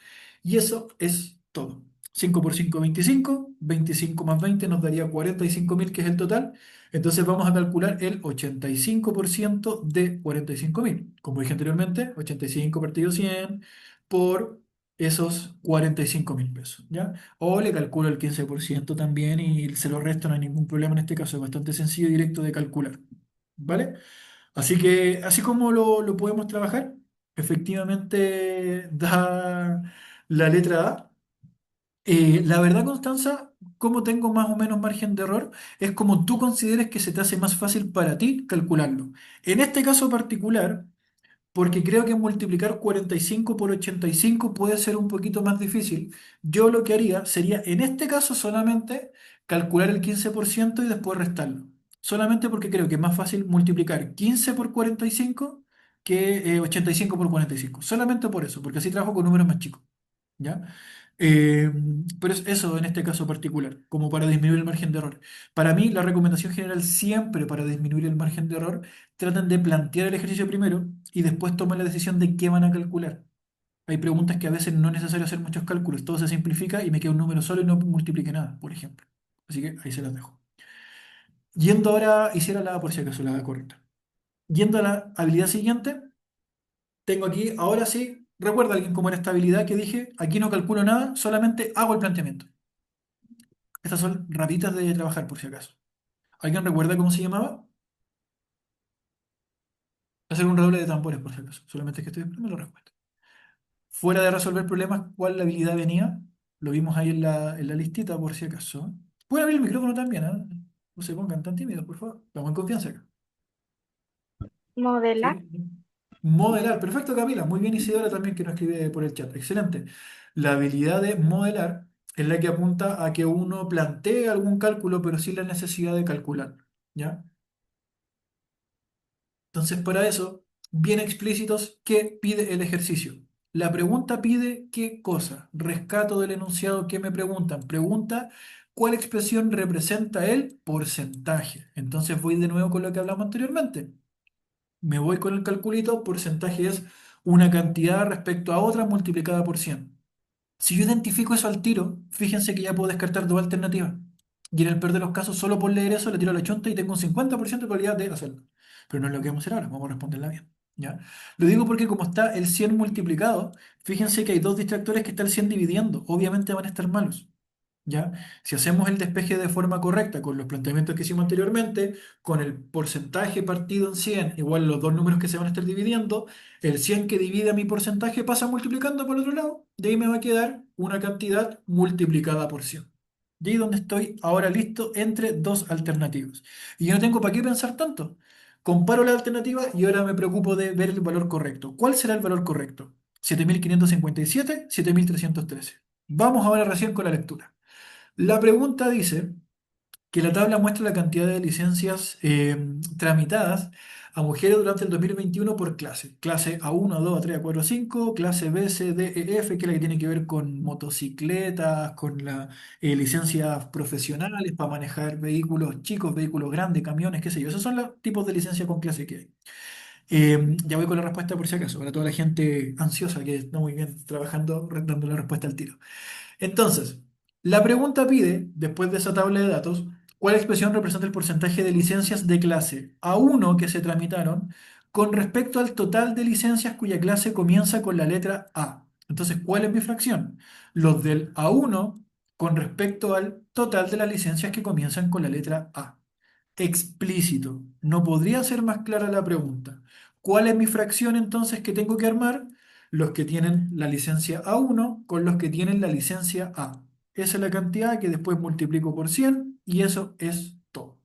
Y eso es todo. 5 por 5, 25. 25 más 20 nos daría 45.000, que es el total. Entonces vamos a calcular el 85% de 45.000. Como dije anteriormente, 85 partido 100 por esos 45.000 pesos, ¿ya? O le calculo el 15% también y se lo resto, no hay ningún problema en este caso, es bastante sencillo y directo de calcular, ¿vale? Así que, así como lo podemos trabajar, efectivamente da la letra A. La verdad, Constanza, como tengo más o menos margen de error, es como tú consideres que se te hace más fácil para ti calcularlo. En este caso particular, porque creo que multiplicar 45 por 85 puede ser un poquito más difícil. Yo lo que haría sería, en este caso, solamente calcular el 15% y después restarlo. Solamente porque creo que es más fácil multiplicar 15 por 45 que 85 por 45. Solamente por eso, porque así trabajo con números más chicos. ¿Ya? Eh, pero es eso en este caso particular, como para disminuir el margen de error. Para mí, la recomendación general siempre para disminuir el margen de error, traten de plantear el ejercicio primero y después tomen la decisión de qué van a calcular. Hay preguntas que a veces no es necesario hacer muchos cálculos, todo se simplifica y me queda un número solo y no multiplique nada, por ejemplo. Así que ahí se las dejo. Yendo ahora, hiciera la, por si acaso, la correcta. Yendo a la habilidad siguiente, tengo aquí, ahora sí, recuerda alguien cómo era esta habilidad que dije, aquí no calculo nada, solamente hago el planteamiento. Estas son rapiditas de trabajar, por si acaso. ¿Alguien recuerda cómo se llamaba? Hacer un redoble de tambores, por si acaso. Solamente es que estoy esperando la respuesta. Fuera de resolver problemas, ¿cuál habilidad venía? Lo vimos ahí en la listita, por si acaso. Pueden abrir el micrófono también, ¿eh? No se pongan tan tímidos, por favor. Vamos en confianza acá. Modelar. ¿Sí? Modelar. Perfecto, Camila. Muy bien, Isidora también que nos escribe por el chat. Excelente. La habilidad de modelar es la que apunta a que uno plantee algún cálculo, pero sin la necesidad de calcular. ¿Ya? Entonces, para eso, bien explícitos qué pide el ejercicio. La pregunta pide qué cosa. Rescato del enunciado que me preguntan. Pregunta cuál expresión representa el porcentaje. Entonces voy de nuevo con lo que hablamos anteriormente. Me voy con el calculito, porcentaje es una cantidad respecto a otra multiplicada por 100. Si yo identifico eso al tiro, fíjense que ya puedo descartar dos alternativas. Y en el peor de los casos, solo por leer eso, le tiro la chonta y tengo un 50% de probabilidad de hacerlo. Pero no es lo que vamos a hacer ahora, vamos a responderla bien. ¿Ya? Lo digo porque como está el 100 multiplicado, fíjense que hay dos distractores que está el 100 dividiendo. Obviamente van a estar malos. ¿Ya? Si hacemos el despeje de forma correcta con los planteamientos que hicimos anteriormente, con el porcentaje partido en 100 igual los dos números que se van a estar dividiendo, el 100 que divide a mi porcentaje pasa multiplicando por el otro lado, de ahí me va a quedar una cantidad multiplicada por 100. Y ahí donde estoy ahora listo entre dos alternativas. Y yo no tengo para qué pensar tanto. Comparo la alternativa y ahora me preocupo de ver el valor correcto. ¿Cuál será el valor correcto? 7557, 7313. Vamos ahora recién con la lectura. La pregunta dice que la tabla muestra la cantidad de licencias tramitadas a mujeres durante el 2021 por clase. Clase A1, A2, A3, A4, A5, clase B, C, D, E, F, que es la que tiene que ver con motocicletas, con las licencias profesionales para manejar vehículos chicos, vehículos grandes, camiones, qué sé yo. Esos son los tipos de licencia con clase que hay. Ya voy con la respuesta por si acaso, para toda la gente ansiosa que está muy bien trabajando, dando la respuesta al tiro. Entonces, la pregunta pide, después de esa tabla de datos, cuál expresión representa el porcentaje de licencias de clase A1 que se tramitaron con respecto al total de licencias cuya clase comienza con la letra A. Entonces, ¿cuál es mi fracción? Los del A1 con respecto al total de las licencias que comienzan con la letra A. Explícito. No podría ser más clara la pregunta. ¿Cuál es mi fracción entonces que tengo que armar? Los que tienen la licencia A1 con los que tienen la licencia A. Esa es la cantidad que después multiplico por 100 y eso es todo.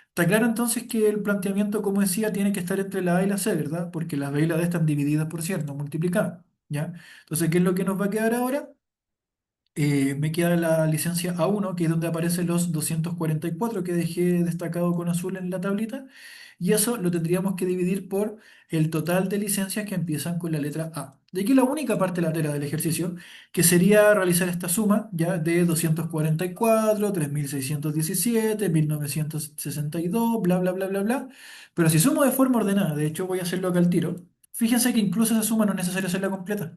Está claro entonces que el planteamiento, como decía, tiene que estar entre la A y la C, ¿verdad? Porque la B y la D están divididas por 100, no multiplicadas. ¿Ya? Entonces, ¿qué es lo que nos va a quedar ahora? Me queda la licencia A1, que es donde aparecen los 244 que dejé destacado con azul en la tablita, y eso lo tendríamos que dividir por el total de licencias que empiezan con la letra A. De aquí la única parte latera del ejercicio, que sería realizar esta suma ya de 244, 3617, 1962, bla, bla, bla, bla, bla. Pero si sumo de forma ordenada, de hecho voy a hacerlo acá al tiro, fíjense que incluso esa suma no es necesario hacerla completa.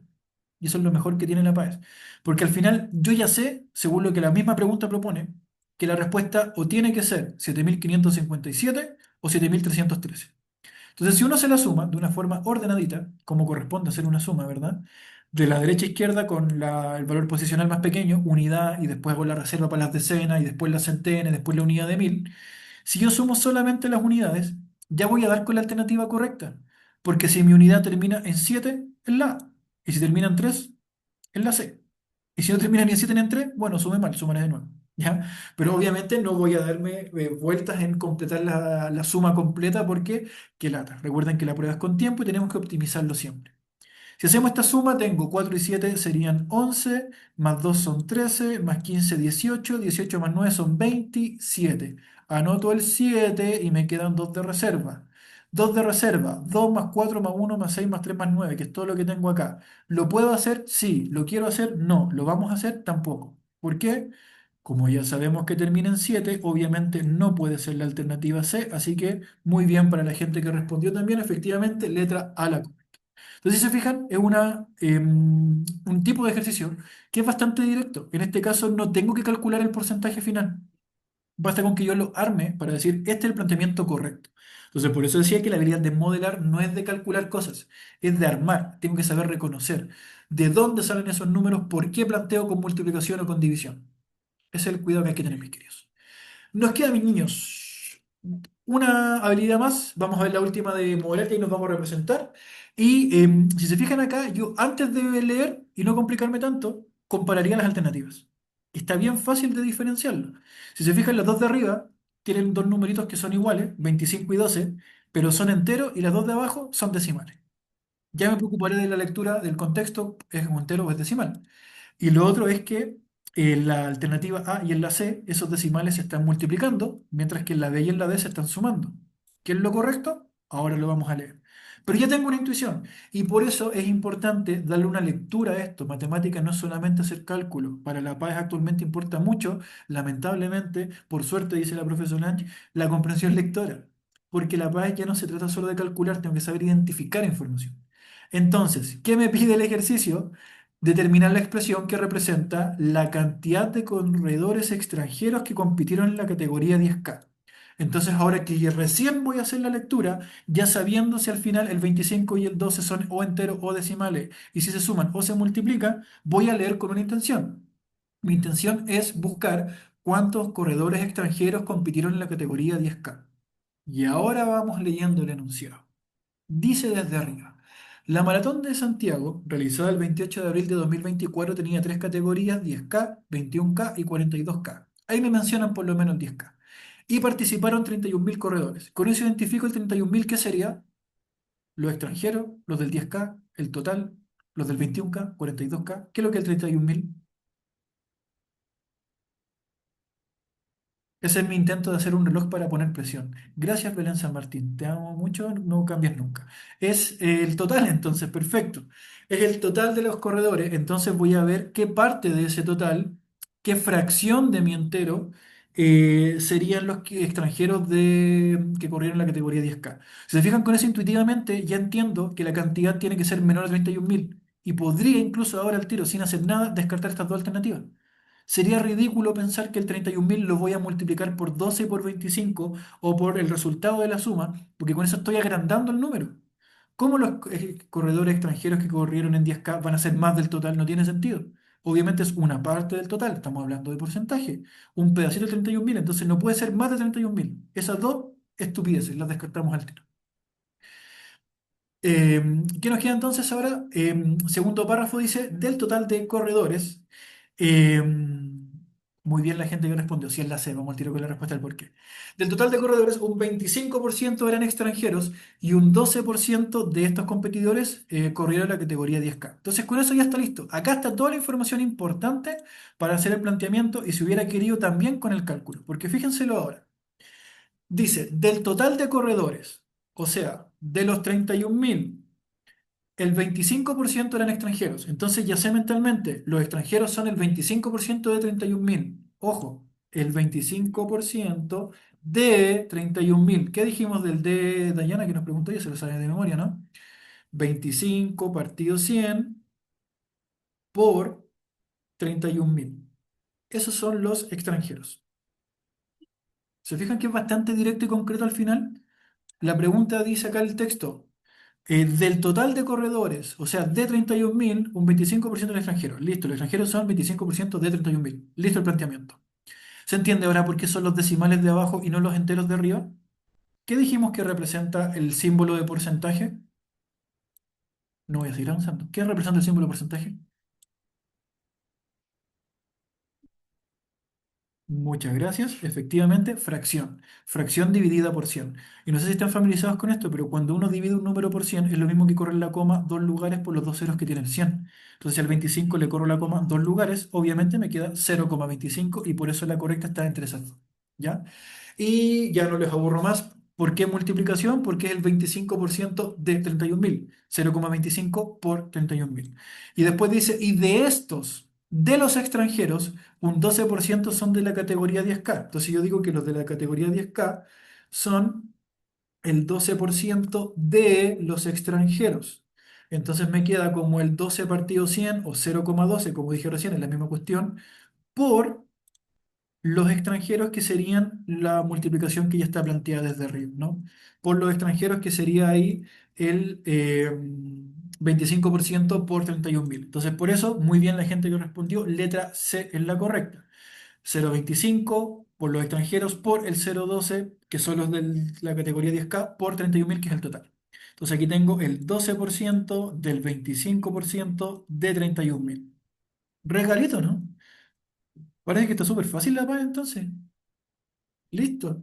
Y eso es lo mejor que tiene la PAES. Porque al final yo ya sé, según lo que la misma pregunta propone, que la respuesta o tiene que ser 7557 o 7313. Entonces, si uno se la suma de una forma ordenadita, como corresponde hacer una suma, ¿verdad? De la derecha a izquierda con el valor posicional más pequeño, unidad, y después hago la reserva para las decenas, y después las centenas, y después la unidad de 1000. Si yo sumo solamente las unidades, ya voy a dar con la alternativa correcta. Porque si mi unidad termina en 7, es la A. Y si termina en 3, es la C. Y si no termina ni en 7 ni en 3, bueno, sume mal, sumaré de nuevo. ¿Ya? Pero obviamente no voy a darme vueltas en completar la suma completa porque qué lata. Recuerden que la prueba es con tiempo y tenemos que optimizarlo siempre. Si hacemos esta suma, tengo 4 y 7 serían 11, más 2 son 13, más 15, 18, 18 más 9 son 27. Anoto el 7 y me quedan 2 de reserva. 2 de reserva, 2 más 4 más 1 más 6 más 3 más 9, que es todo lo que tengo acá. ¿Lo puedo hacer? Sí. ¿Lo quiero hacer? No. ¿Lo vamos a hacer? Tampoco. ¿Por qué? Como ya sabemos que termina en 7, obviamente no puede ser la alternativa C, así que muy bien para la gente que respondió también, efectivamente, letra A la correcta. Entonces, si se fijan, es un tipo de ejercicio que es bastante directo. En este caso, no tengo que calcular el porcentaje final. Basta con que yo lo arme para decir, este es el planteamiento correcto. Entonces, por eso decía que la habilidad de modelar no es de calcular cosas, es de armar. Tengo que saber reconocer de dónde salen esos números, por qué planteo con multiplicación o con división. Ese es el cuidado que hay que tener, mis queridos. Nos queda, mis niños, una habilidad más. Vamos a ver la última de modelar y nos vamos a representar. Y si se fijan acá, yo antes de leer y no complicarme tanto, compararía las alternativas. Está bien fácil de diferenciarlo. Si se fijan, las dos de arriba tienen dos numeritos que son iguales, 25 y 12, pero son enteros y las dos de abajo son decimales. Ya me preocuparé de la lectura del contexto, es un entero o es decimal. Y lo otro es que en la alternativa A y en la C, esos decimales se están multiplicando, mientras que en la B y en la D se están sumando. ¿Qué es lo correcto? Ahora lo vamos a leer. Pero ya tengo una intuición y por eso es importante darle una lectura a esto. Matemática no es solamente hacer cálculo. Para la PAES actualmente importa mucho, lamentablemente, por suerte, dice la profesora Lange, la comprensión lectora. Porque la PAES ya no se trata solo de calcular, tengo que saber identificar información. Entonces, ¿qué me pide el ejercicio? Determinar la expresión que representa la cantidad de corredores extranjeros que compitieron en la categoría 10K. Entonces, ahora que recién voy a hacer la lectura, ya sabiendo si al final el 25 y el 12 son o enteros o decimales, y si se suman o se multiplican, voy a leer con una intención. Mi intención es buscar cuántos corredores extranjeros compitieron en la categoría 10K. Y ahora vamos leyendo el enunciado. Dice desde arriba. La maratón de Santiago, realizada el 28 de abril de 2024, tenía tres categorías: 10K, 21K y 42K. Ahí me mencionan por lo menos 10K. Y participaron 31.000 corredores. Con eso identifico el 31.000, ¿qué sería? Los extranjeros, los del 10K, el total, los del 21K, 42K. ¿Qué es lo que es el 31.000? Ese es mi intento de hacer un reloj para poner presión. Gracias, Belén San Martín. Te amo mucho, no cambias nunca. Es el total, entonces, perfecto. Es el total de los corredores. Entonces voy a ver qué parte de ese total, qué fracción de mi entero serían los extranjeros que corrieron la categoría 10K. Si se fijan con eso intuitivamente, ya entiendo que la cantidad tiene que ser menor a 31.000. Y podría incluso ahora al tiro, sin hacer nada, descartar estas dos alternativas. Sería ridículo pensar que el 31.000 lo voy a multiplicar por 12 y por 25 o por el resultado de la suma, porque con eso estoy agrandando el número. ¿Cómo los corredores extranjeros que corrieron en 10K van a ser más del total? No tiene sentido. Obviamente es una parte del total, estamos hablando de porcentaje. Un pedacito de 31.000, entonces no puede ser más de 31.000. Esas dos estupideces las descartamos al tiro. ¿Qué nos queda entonces ahora? Segundo párrafo dice, del total de corredores, muy bien la gente que respondió, si es la C, vamos al tiro con la respuesta del por qué. Del total de corredores, un 25% eran extranjeros y un 12% de estos competidores corrieron la categoría 10K. Entonces con eso ya está listo. Acá está toda la información importante para hacer el planteamiento y si hubiera querido también con el cálculo, porque fíjenselo ahora. Dice, del total de corredores, o sea, de los 31.000, el 25% eran extranjeros. Entonces ya sé mentalmente, los extranjeros son el 25% de 31.000. Ojo, el 25% de 31.000. ¿Qué dijimos del de Dayana que nos preguntó? Ya se lo sabe de memoria, ¿no? 25 partido 100 por 31.000. Esos son los extranjeros. ¿Se fijan que es bastante directo y concreto al final? La pregunta dice acá el texto. Del total de corredores, o sea, de 31.000, un 25% del extranjero. Listo, los extranjeros son 25% de 31.000. Listo el planteamiento. ¿Se entiende ahora por qué son los decimales de abajo y no los enteros de arriba? ¿Qué dijimos que representa el símbolo de porcentaje? No voy a seguir avanzando. ¿Qué representa el símbolo de porcentaje? Muchas gracias. Efectivamente, fracción. Fracción dividida por 100. Y no sé si están familiarizados con esto, pero cuando uno divide un número por 100 es lo mismo que correr la coma dos lugares por los dos ceros que tienen 100. Entonces, si al 25 le corro la coma dos lugares, obviamente me queda 0,25 y por eso la correcta está entre esas dos. ¿Ya? Y ya no les aburro más. ¿Por qué multiplicación? Porque es el 25% de 31.000. 0,25 por 31.000. Y después dice, y de estos, de los extranjeros, un 12% son de la categoría 10K. Entonces yo digo que los de la categoría 10K son el 12% de los extranjeros. Entonces me queda como el 12 partido 100 o 0,12, como dije recién, es la misma cuestión, por los extranjeros, que serían la multiplicación que ya está planteada desde arriba, ¿no? Por los extranjeros, que sería ahí el 25% por 31.000. Entonces, por eso, muy bien la gente que respondió, letra C es la correcta. 0,25 por los extranjeros por el 0,12, que son los de la categoría 10K, por 31.000, que es el total. Entonces aquí tengo el 12% del 25% de 31.000. Regalito, ¿no? Parece que está súper fácil la paz entonces. Listo.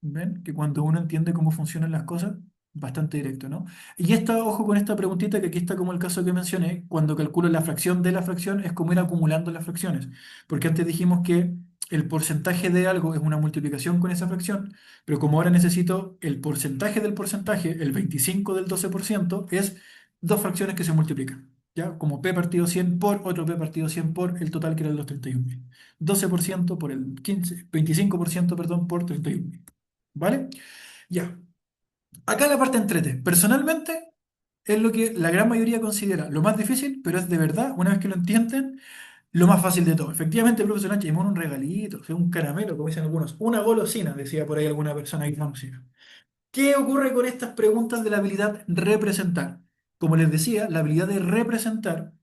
¿Ven? Que cuando uno entiende cómo funcionan las cosas, bastante directo, ¿no? Y esta, ojo con esta preguntita, que aquí está como el caso que mencioné, cuando calculo la fracción de la fracción, es como ir acumulando las fracciones. Porque antes dijimos que el porcentaje de algo es una multiplicación con esa fracción, pero como ahora necesito el porcentaje del porcentaje, el 25 del 12%, es dos fracciones que se multiplican. ¿Ya? Como p partido 100 por otro p partido 100 por el total que era los 31.000. 12% por el 15, 25%, perdón, por 31.000. ¿Vale? Ya. Acá la parte entrete. Personalmente, es lo que la gran mayoría considera lo más difícil, pero es de verdad, una vez que lo entienden, lo más fácil de todo. Efectivamente, el profesor Sánchez llamó un regalito, o sea, un caramelo, como dicen algunos, una golosina, decía por ahí alguna persona ahí conocida. ¿Qué ocurre con estas preguntas de la habilidad representar? Como les decía, la habilidad de representar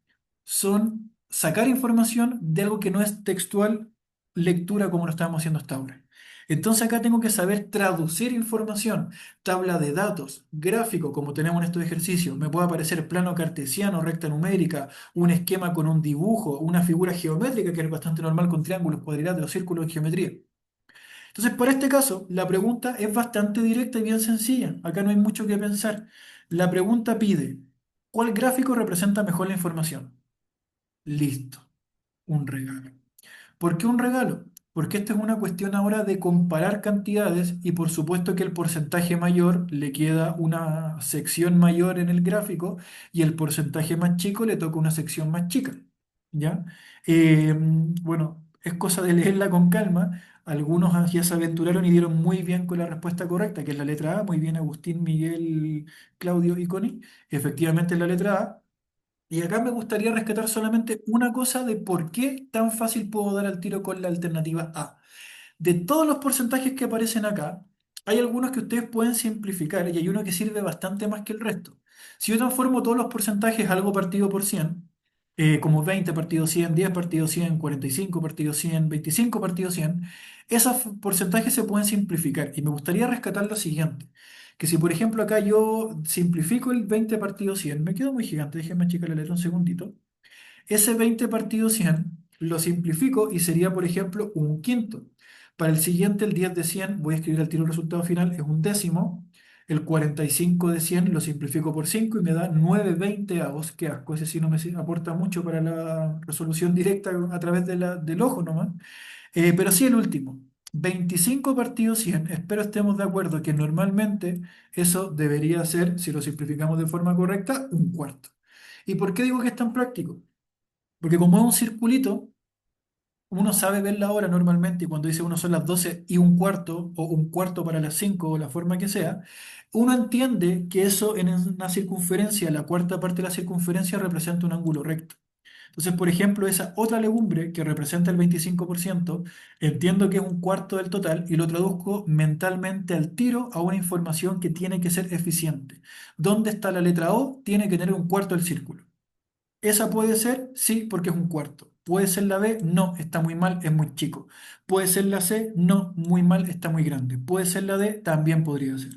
son sacar información de algo que no es textual lectura como lo estábamos haciendo hasta ahora. Entonces acá tengo que saber traducir información, tabla de datos, gráfico, como tenemos en estos ejercicios. Me puede aparecer plano cartesiano, recta numérica, un esquema con un dibujo, una figura geométrica que es bastante normal con triángulos, cuadriláteros, círculos en geometría. Entonces, para este caso, la pregunta es bastante directa y bien sencilla. Acá no hay mucho que pensar. La pregunta pide, ¿cuál gráfico representa mejor la información? Listo, un regalo. ¿Por qué un regalo? Porque esta es una cuestión ahora de comparar cantidades y por supuesto que el porcentaje mayor le queda una sección mayor en el gráfico y el porcentaje más chico le toca una sección más chica. ¿Ya? Bueno, es cosa de leerla con calma. Algunos ya se aventuraron y dieron muy bien con la respuesta correcta, que es la letra A. Muy bien, Agustín, Miguel, Claudio y Connie. Efectivamente es la letra A. Y acá me gustaría rescatar solamente una cosa de por qué tan fácil puedo dar al tiro con la alternativa A. De todos los porcentajes que aparecen acá, hay algunos que ustedes pueden simplificar y hay uno que sirve bastante más que el resto. Si yo transformo todos los porcentajes a algo partido por 100, como 20 partido 100, 10 partido 100, 45 partido 100, 25 partido 100, esos porcentajes se pueden simplificar. Y me gustaría rescatar lo siguiente, que si por ejemplo acá yo simplifico el 20 partido 100, me quedo muy gigante, déjenme achicar la letra un segundito. Ese 20 partido 100 lo simplifico y sería, por ejemplo, un quinto. Para el siguiente, el 10 de 100, voy a escribir al tiro el resultado final, es un décimo. El 45 de 100 lo simplifico por 5 y me da 9 veinteavos. Qué asco, ese sí no me aporta mucho para la resolución directa a través del ojo nomás. Pero sí el último. 25 partido 100, espero estemos de acuerdo que normalmente eso debería ser, si lo simplificamos de forma correcta, un cuarto. ¿Y por qué digo que es tan práctico? Porque como es un circulito, uno sabe ver la hora normalmente y cuando dice uno son las 12 y un cuarto o un cuarto para las 5 o la forma que sea, uno entiende que eso en una circunferencia, la cuarta parte de la circunferencia representa un ángulo recto. Entonces, por ejemplo, esa otra legumbre que representa el 25%, entiendo que es un cuarto del total y lo traduzco mentalmente al tiro a una información que tiene que ser eficiente. ¿Dónde está la letra O? Tiene que tener un cuarto del círculo. Esa puede ser, sí, porque es un cuarto. Puede ser la B, no, está muy mal, es muy chico. Puede ser la C, no, muy mal, está muy grande. Puede ser la D, también podría ser.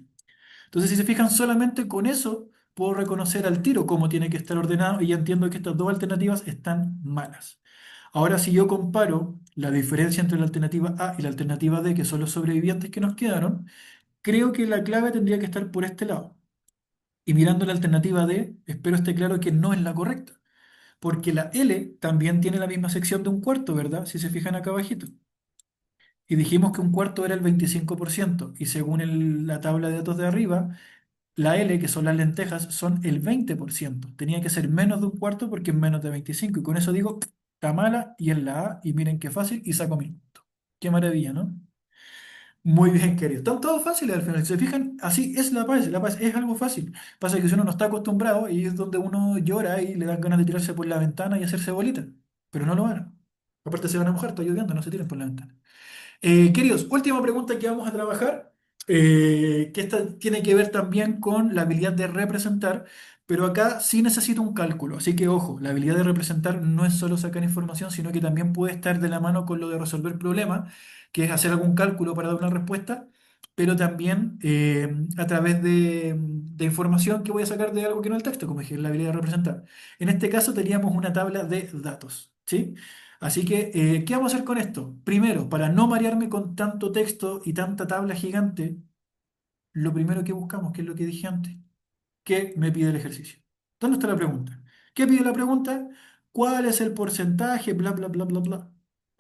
Entonces, si se fijan solamente con eso, puedo reconocer al tiro cómo tiene que estar ordenado y ya entiendo que estas dos alternativas están malas. Ahora, si yo comparo la diferencia entre la alternativa A y la alternativa D, que son los sobrevivientes que nos quedaron, creo que la clave tendría que estar por este lado. Y mirando la alternativa D, espero esté claro que no es la correcta. Porque la L también tiene la misma sección de un cuarto, ¿verdad? Si se fijan acá abajito. Y dijimos que un cuarto era el 25%. Y según la tabla de datos de arriba, la L, que son las lentejas, son el 20%. Tenía que ser menos de un cuarto porque es menos de 25. Y con eso digo, está mala y es la A. Y miren qué fácil y saco mi punto. Qué maravilla, ¿no? Muy bien, querido. Están todos fáciles al final. Si se fijan, así es la paz. La paz es algo fácil. Pasa que si uno no está acostumbrado y es donde uno llora y le dan ganas de tirarse por la ventana y hacerse bolita. Pero no lo hagan. Aparte se van a mojar, está lloviendo, no se tiren por la ventana. Queridos, última pregunta que vamos a trabajar, que esta tiene que ver también con la habilidad de representar, pero acá sí necesito un cálculo, así que ojo, la habilidad de representar no es solo sacar información, sino que también puede estar de la mano con lo de resolver problemas, que es hacer algún cálculo para dar una respuesta, pero también a través de información que voy a sacar de algo que no es el texto, como dije, la habilidad de representar. En este caso teníamos una tabla de datos, ¿sí? Así que, ¿qué vamos a hacer con esto? Primero, para no marearme con tanto texto y tanta tabla gigante, lo primero que buscamos, que es lo que dije antes, ¿qué me pide el ejercicio? ¿Dónde está la pregunta? ¿Qué pide la pregunta? ¿Cuál es el porcentaje? Bla, bla, bla, bla, bla.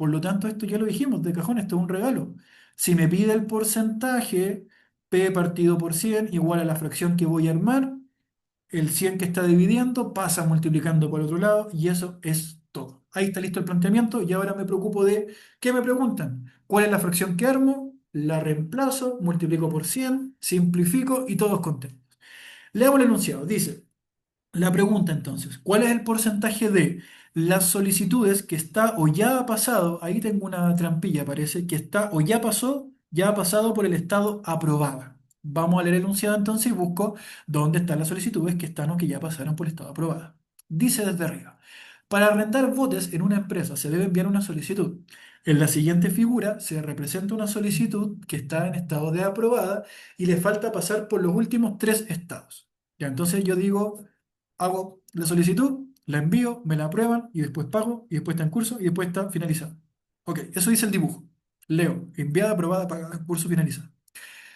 Por lo tanto, esto ya lo dijimos de cajón, esto es un regalo. Si me pide el porcentaje, P partido por 100 igual a la fracción que voy a armar, el 100 que está dividiendo pasa multiplicando por el otro lado y eso es todo. Ahí está listo el planteamiento y ahora me preocupo de, ¿qué me preguntan? ¿Cuál es la fracción que armo? La reemplazo, multiplico por 100, simplifico y todos contentos. Leamos el enunciado. Dice, la pregunta entonces, ¿cuál es el porcentaje de las solicitudes que está o ya ha pasado? Ahí tengo una trampilla, parece, que está o ya pasó, ya ha pasado por el estado aprobada. Vamos a leer el enunciado entonces y busco dónde están las solicitudes que están o que ya pasaron por el estado aprobada. Dice desde arriba, para arrendar botes en una empresa se debe enviar una solicitud. En la siguiente figura se representa una solicitud que está en estado de aprobada y le falta pasar por los últimos tres estados. Ya, entonces yo digo hago la solicitud, la envío, me la aprueban y después pago y después está en curso y después está finalizado. Ok, eso dice el dibujo. Leo, enviada, aprobada, pagada, curso finalizado.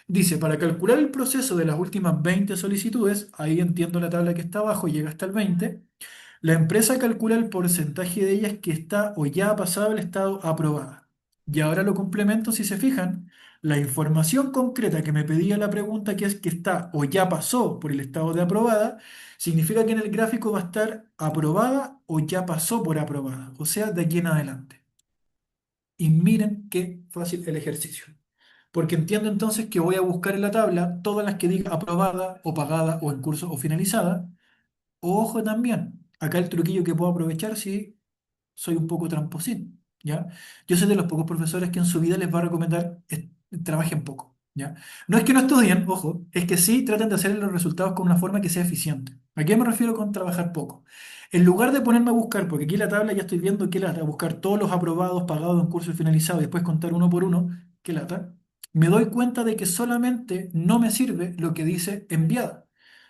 Dice, para calcular el proceso de las últimas 20 solicitudes, ahí entiendo la tabla que está abajo, llega hasta el 20, la empresa calcula el porcentaje de ellas que está o ya ha pasado el estado aprobada. Y ahora lo complemento, si se fijan, la información concreta que me pedía la pregunta, que es que está o ya pasó por el estado de aprobada, significa que en el gráfico va a estar aprobada o ya pasó por aprobada, o sea, de aquí en adelante. Y miren qué fácil el ejercicio. Porque entiendo entonces que voy a buscar en la tabla todas las que diga aprobada o pagada o en curso o finalizada. Ojo también, acá el truquillo que puedo aprovechar si soy un poco tramposín, ¿ya? Yo soy de los pocos profesores que en su vida les va a recomendar trabajen poco, ¿ya? No es que no estudien, ojo, es que sí traten de hacer los resultados con una forma que sea eficiente. ¿A qué me refiero con trabajar poco? En lugar de ponerme a buscar, porque aquí en la tabla ya estoy viendo que lata, buscar todos los aprobados, pagados en curso y finalizado y después contar uno por uno, que lata, me doy cuenta de que solamente no me sirve lo que dice enviada.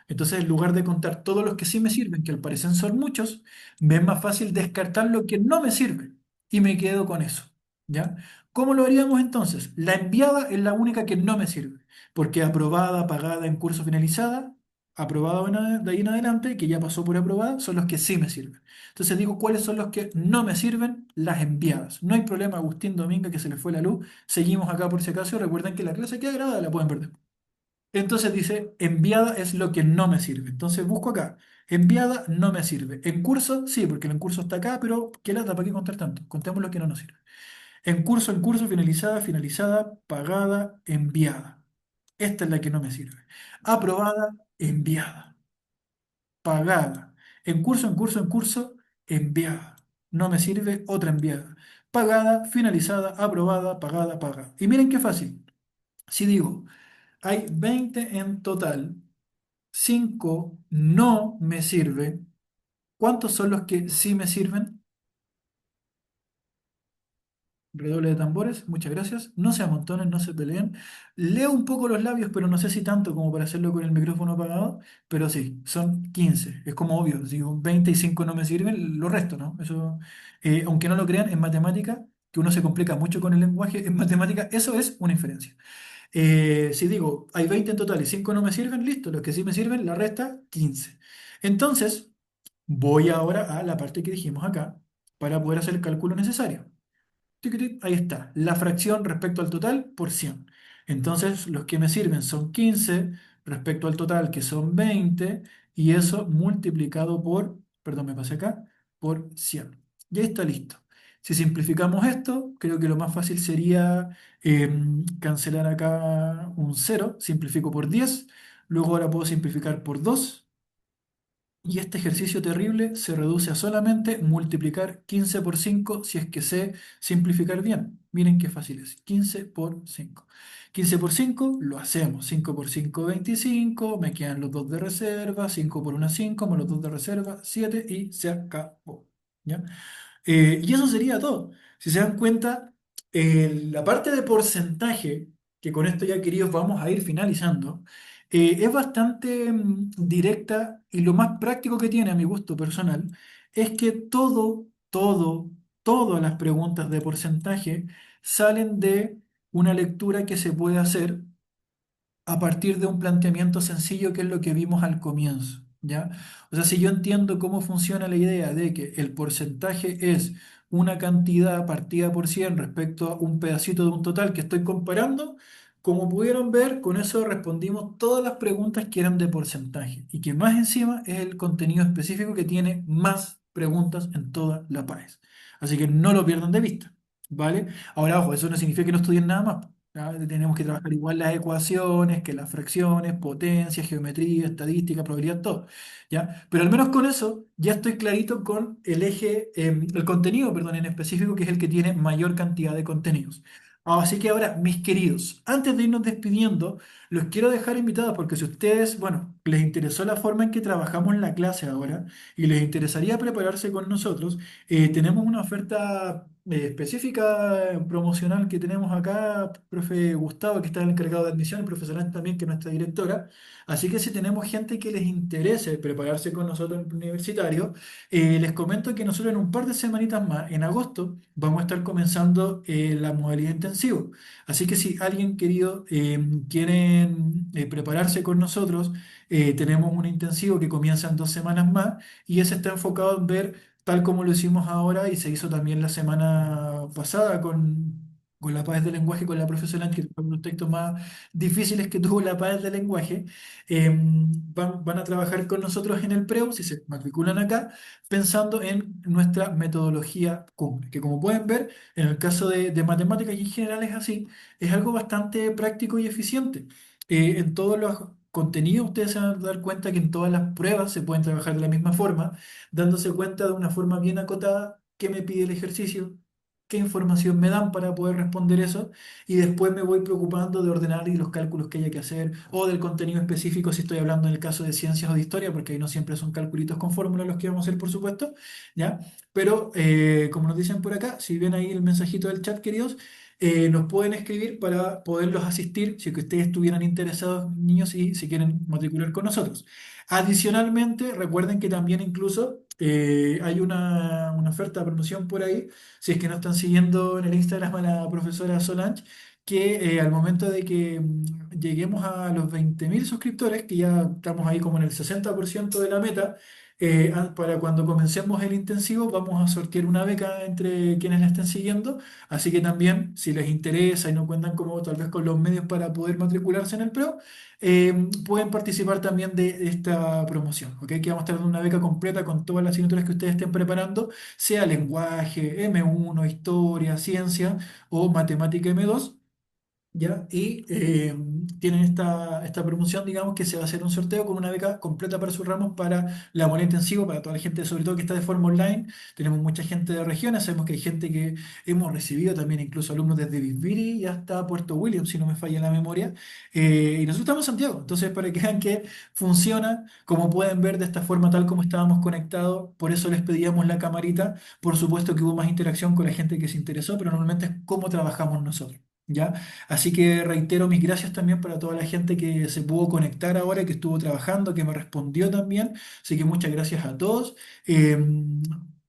Entonces, en lugar de contar todos los que sí me sirven, que al parecer son muchos, me es más fácil descartar lo que no me sirve y me quedo con eso, ¿ya? ¿Cómo lo haríamos entonces? La enviada es la única que no me sirve, porque aprobada, pagada en curso finalizada, aprobada de ahí en adelante, que ya pasó por aprobada, son los que sí me sirven. Entonces digo, ¿cuáles son los que no me sirven? Las enviadas. No hay problema, Agustín Dominga, que se le fue la luz. Seguimos acá por si acaso. Recuerden que la clase queda grabada, la pueden perder. Entonces dice, enviada es lo que no me sirve. Entonces busco acá, enviada no me sirve. En curso, sí, porque el en curso está acá, pero ¿qué lata? ¿Para qué contar tanto? Contemos lo que no nos sirve. En curso, finalizada, finalizada, pagada, enviada. Esta es la que no me sirve. Aprobada, enviada. Pagada. En curso, enviada. No me sirve, otra enviada. Pagada, finalizada, aprobada, pagada, pagada. Y miren qué fácil. Si digo, hay 20 en total, 5 no me sirve. ¿Cuántos son los que sí me sirven? Redoble de tambores, muchas gracias. No se amontonen, no se peleen. Leo un poco los labios, pero no sé si tanto como para hacerlo con el micrófono apagado, pero sí, son 15. Es como obvio, si un 20 y 5 no me sirven, lo resto, ¿no? Eso, aunque no lo crean, en matemática, que uno se complica mucho con el lenguaje, en matemática, eso es una inferencia. Si digo, hay 20 en total y 5 no me sirven, listo, los que sí me sirven, la resta, 15. Entonces, voy ahora a la parte que dijimos acá para poder hacer el cálculo necesario. Tiquitit, ahí está, la fracción respecto al total por 100. Entonces, los que me sirven son 15 respecto al total, que son 20, y eso multiplicado por, perdón, me pasé acá, por 100. Ya está listo. Si simplificamos esto, creo que lo más fácil sería cancelar acá un 0, simplifico por 10, luego ahora puedo simplificar por 2. Y este ejercicio terrible se reduce a solamente multiplicar 15 por 5 si es que sé simplificar bien. Miren qué fácil es. 15 por 5. 15 por 5 lo hacemos. 5 por 5, 25. Me quedan los 2 de reserva. 5 por 1, 5. Más los 2 de reserva, 7. Y se acabó. ¿Ya? Y eso sería todo. Si se dan cuenta, la parte de porcentaje, que con esto ya queridos vamos a ir finalizando, es bastante directa y lo más práctico que tiene a mi gusto personal es que todas las preguntas de porcentaje salen de una lectura que se puede hacer a partir de un planteamiento sencillo que es lo que vimos al comienzo, ¿ya? O sea, si yo entiendo cómo funciona la idea de que el porcentaje es una cantidad partida por 100 respecto a un pedacito de un total que estoy comparando. Como pudieron ver, con eso respondimos todas las preguntas que eran de porcentaje y que más encima es el contenido específico que tiene más preguntas en toda la PAES. Así que no lo pierdan de vista, ¿vale? Ahora, ojo, eso no significa que no estudien nada más. ¿Ya? Tenemos que trabajar igual las ecuaciones, que las fracciones, potencia, geometría, estadística, probabilidad, todo. ¿Ya? Pero al menos con eso ya estoy clarito con el eje, el contenido, perdón, en específico, que es el que tiene mayor cantidad de contenidos. Así que ahora, mis queridos, antes de irnos despidiendo, los quiero dejar invitados porque si ustedes, bueno, les interesó la forma en que trabajamos en la clase ahora y les interesaría prepararse con nosotros, tenemos una oferta específica promocional que tenemos acá, profe Gustavo, que está el encargado de admisión, el profesor Ann también, que es nuestra directora. Así que si tenemos gente que les interese prepararse con nosotros en el universitario, les comento que nosotros en un par de semanitas más, en agosto, vamos a estar comenzando la modalidad intensivo. Así que si alguien querido quieren prepararse con nosotros, tenemos un intensivo que comienza en 2 semanas más y ese está enfocado en ver, tal como lo hicimos ahora y se hizo también la semana pasada con la PAES de lenguaje, con la profesora que fue uno de los textos más difíciles que tuvo la PAES de lenguaje. Van a trabajar con nosotros en el PREU, si se matriculan acá, pensando en nuestra metodología cumbre, que como pueden ver, en el caso de matemáticas y en general es así, es algo bastante práctico y eficiente. En todos los contenidos ustedes se van a dar cuenta que en todas las pruebas se pueden trabajar de la misma forma, dándose cuenta de una forma bien acotada qué me pide el ejercicio, qué información me dan para poder responder eso, y después me voy preocupando de ordenar y los cálculos que haya que hacer, o del contenido específico si estoy hablando en el caso de ciencias o de historia, porque ahí no siempre son calculitos con fórmulas los que vamos a hacer, por supuesto, ¿ya? Pero como nos dicen por acá, si ven ahí el mensajito del chat, queridos, nos pueden escribir para poderlos asistir si que ustedes estuvieran interesados, niños, y si quieren matricular con nosotros. Adicionalmente, recuerden que también incluso hay una oferta de promoción por ahí, si es que no están siguiendo en el Instagram a la profesora Solange, que al momento de que lleguemos a los 20.000 suscriptores, que ya estamos ahí como en el 60% de la meta, para cuando comencemos el intensivo vamos a sortear una beca entre quienes la estén siguiendo, así que también si les interesa y no cuentan como tal vez con los medios para poder matricularse en el PRO, pueden participar también de esta promoción, ¿ok? Que vamos a estar dando una beca completa con todas las asignaturas que ustedes estén preparando, sea lenguaje, M1, historia, ciencia o matemática M2. ¿Ya? Y tienen esta promoción, digamos, que se va a hacer un sorteo con una beca completa para sus ramos para la moneda intensivo, para toda la gente, sobre todo que está de forma online. Tenemos mucha gente de regiones, sabemos que hay gente que hemos recibido también, incluso alumnos desde Bisbiri y hasta Puerto Williams, si no me falla la memoria. Y nosotros estamos en Santiago, entonces para que vean que funciona, como pueden ver, de esta forma tal como estábamos conectados, por eso les pedíamos la camarita. Por supuesto que hubo más interacción con la gente que se interesó, pero normalmente es cómo trabajamos nosotros. ¿Ya? Así que reitero mis gracias también para toda la gente que se pudo conectar ahora, que estuvo trabajando, que me respondió también. Así que muchas gracias a todos. eh,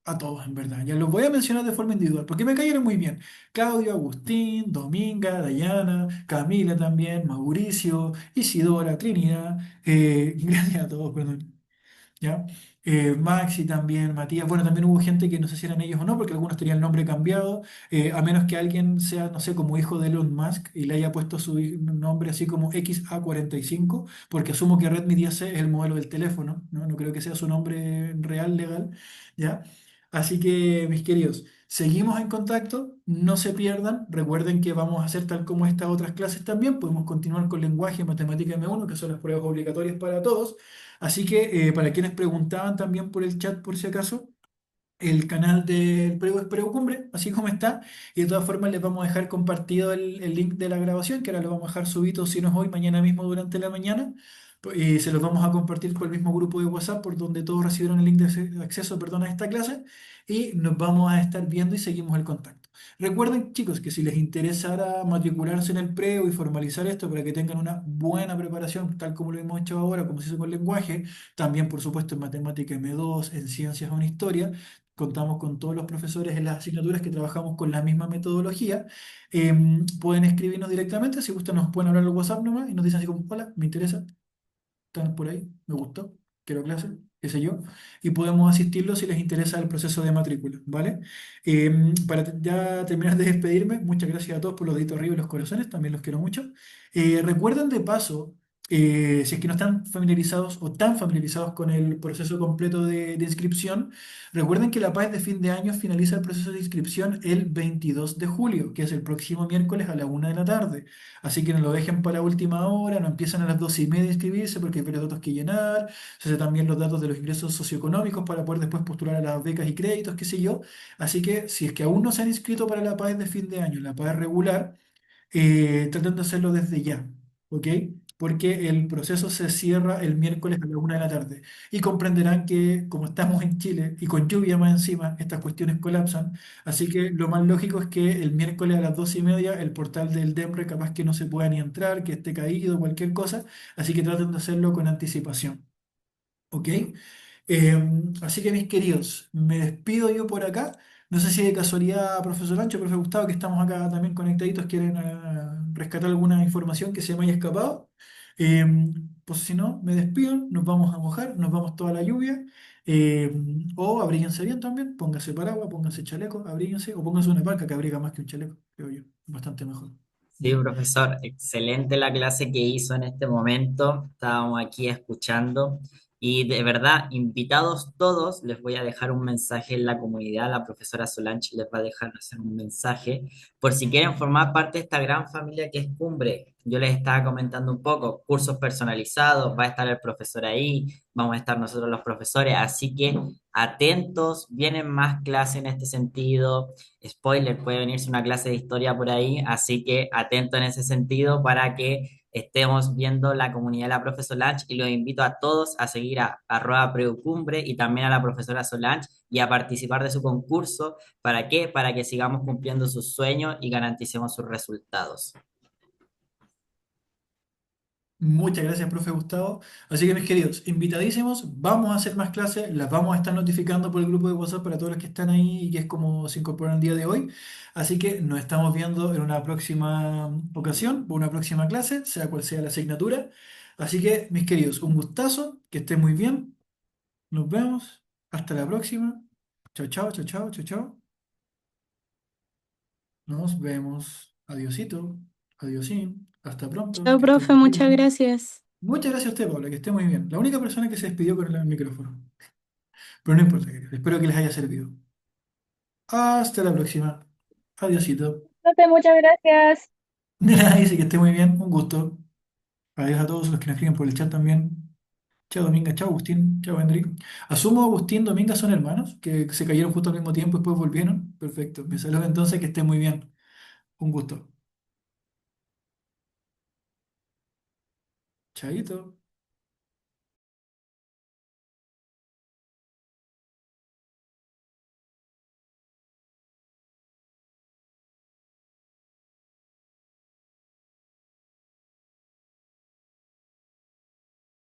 a todos, en verdad. Ya los voy a mencionar de forma individual, porque me cayeron muy bien. Claudio, Agustín, Dominga, Dayana, Camila también, Mauricio, Isidora, Trinidad. Gracias a todos, perdón. ¿Ya? Maxi también, Matías, bueno, también hubo gente que no sé si eran ellos o no, porque algunos tenían el nombre cambiado, a menos que alguien sea, no sé, como hijo de Elon Musk y le haya puesto su nombre así como XA45, porque asumo que Redmi 10C es el modelo del teléfono, ¿no? No creo que sea su nombre real, legal, ¿ya? Así que, mis queridos, seguimos en contacto, no se pierdan, recuerden que vamos a hacer tal como estas otras clases también, podemos continuar con lenguaje y matemática M1, que son las pruebas obligatorias para todos. Así que para quienes preguntaban también por el chat, por si acaso, el canal del Prego es Prego Cumbre, así como está. Y de todas formas les vamos a dejar compartido el link de la grabación, que ahora lo vamos a dejar subido, si no es hoy, mañana mismo durante la mañana. Y se los vamos a compartir por el mismo grupo de WhatsApp, por donde todos recibieron el link de acceso, perdón, a esta clase. Y nos vamos a estar viendo y seguimos el contacto. Recuerden, chicos, que si les interesara matricularse en el Prego y formalizar esto para que tengan una buena preparación, tal como lo hemos hecho ahora, como se hizo con lenguaje, también, por supuesto, en matemática M2, en ciencias o en historia, contamos con todos los profesores en las asignaturas que trabajamos con la misma metodología. Pueden escribirnos directamente, si gustan nos pueden hablar al WhatsApp nomás y nos dicen así como, hola, me interesa, están por ahí, me gustó. quiero clase, qué sé yo, y podemos asistirlos si les interesa el proceso de matrícula, ¿vale? Ya terminar de despedirme, muchas gracias a todos por los deditos arriba y los corazones, también los quiero mucho. Recuerden de paso, si es que no están familiarizados o tan familiarizados con el proceso completo de inscripción, recuerden que la PAES de fin de año finaliza el proceso de inscripción el 22 de julio, que es el próximo miércoles a la 1 de la tarde. Así que no lo dejen para última hora, no empiezan a las 12:30 a inscribirse porque hay varios datos que llenar, se hace también los datos de los ingresos socioeconómicos para poder después postular a las becas y créditos, qué sé yo. Así que si es que aún no se han inscrito para la PAES de fin de año, la PAES regular, traten de hacerlo desde ya, ¿ok? Porque el proceso se cierra el miércoles a la 1 de la tarde. Y comprenderán que como estamos en Chile y con lluvia más encima, estas cuestiones colapsan. Así que lo más lógico es que el miércoles a las 12:30 el portal del DEMRE capaz que no se pueda ni entrar, que esté caído, cualquier cosa. Así que traten de hacerlo con anticipación. ¿Ok? Así que mis queridos, me despido yo por acá. No sé si de casualidad, profesor Ancho, profe Gustavo, que estamos acá también conectaditos, quieren rescatar alguna información que se me haya escapado. Pues si no, me despido, nos vamos a mojar, nos vamos toda la lluvia. O abríguense bien también, pónganse paraguas, pónganse chaleco, abríguense, o pónganse una parca que abriga más que un chaleco, creo yo, bastante mejor. Sí, profesor, excelente la clase que hizo en este momento. Estábamos aquí escuchando y de verdad, invitados todos, les voy a dejar un mensaje en la comunidad. La profesora Solange les va a dejar hacer un mensaje por si quieren formar parte de esta gran familia que es Cumbre. Yo les estaba comentando un poco, cursos personalizados, va a estar el profesor ahí, vamos a estar nosotros los profesores, así que atentos, vienen más clases en este sentido. Spoiler, puede venirse una clase de historia por ahí, así que atento en ese sentido para que estemos viendo la comunidad de la profesora Solange y los invito a todos a seguir a @preucumbre y también a la profesora Solange y a participar de su concurso. ¿Para qué? Para que sigamos cumpliendo sus sueños y garanticemos sus resultados. Muchas gracias, profe Gustavo. Así que, mis queridos, invitadísimos, vamos a hacer más clases, las vamos a estar notificando por el grupo de WhatsApp para todos los que están ahí y que es como se incorporan el día de hoy. Así que nos estamos viendo en una próxima ocasión, por una próxima clase, sea cual sea la asignatura. Así que, mis queridos, un gustazo, que estén muy bien. Nos vemos. Hasta la próxima. Chao, chao, chao, chao, chao, chao. Nos vemos. Adiosito. Adiosín. Hasta pronto. Chao, Que esté profe, muy muchas bien. gracias. Muchas gracias a usted, Paula, que esté muy bien. La única persona que se despidió con el micrófono. Pero no importa, queridos. Espero que les haya servido. Hasta la próxima. Adiosito. Profe, muchas gracias. De nada, dice que esté muy bien. Un gusto. Adiós a todos los que nos escriben por el chat también. Chao, Dominga. Chao, Agustín. Chao, Enrique. Asumo Agustín, Dominga son hermanos, que se cayeron justo al mismo tiempo y después volvieron. Perfecto. Me saludo entonces, que esté muy bien. Un gusto. Chaito.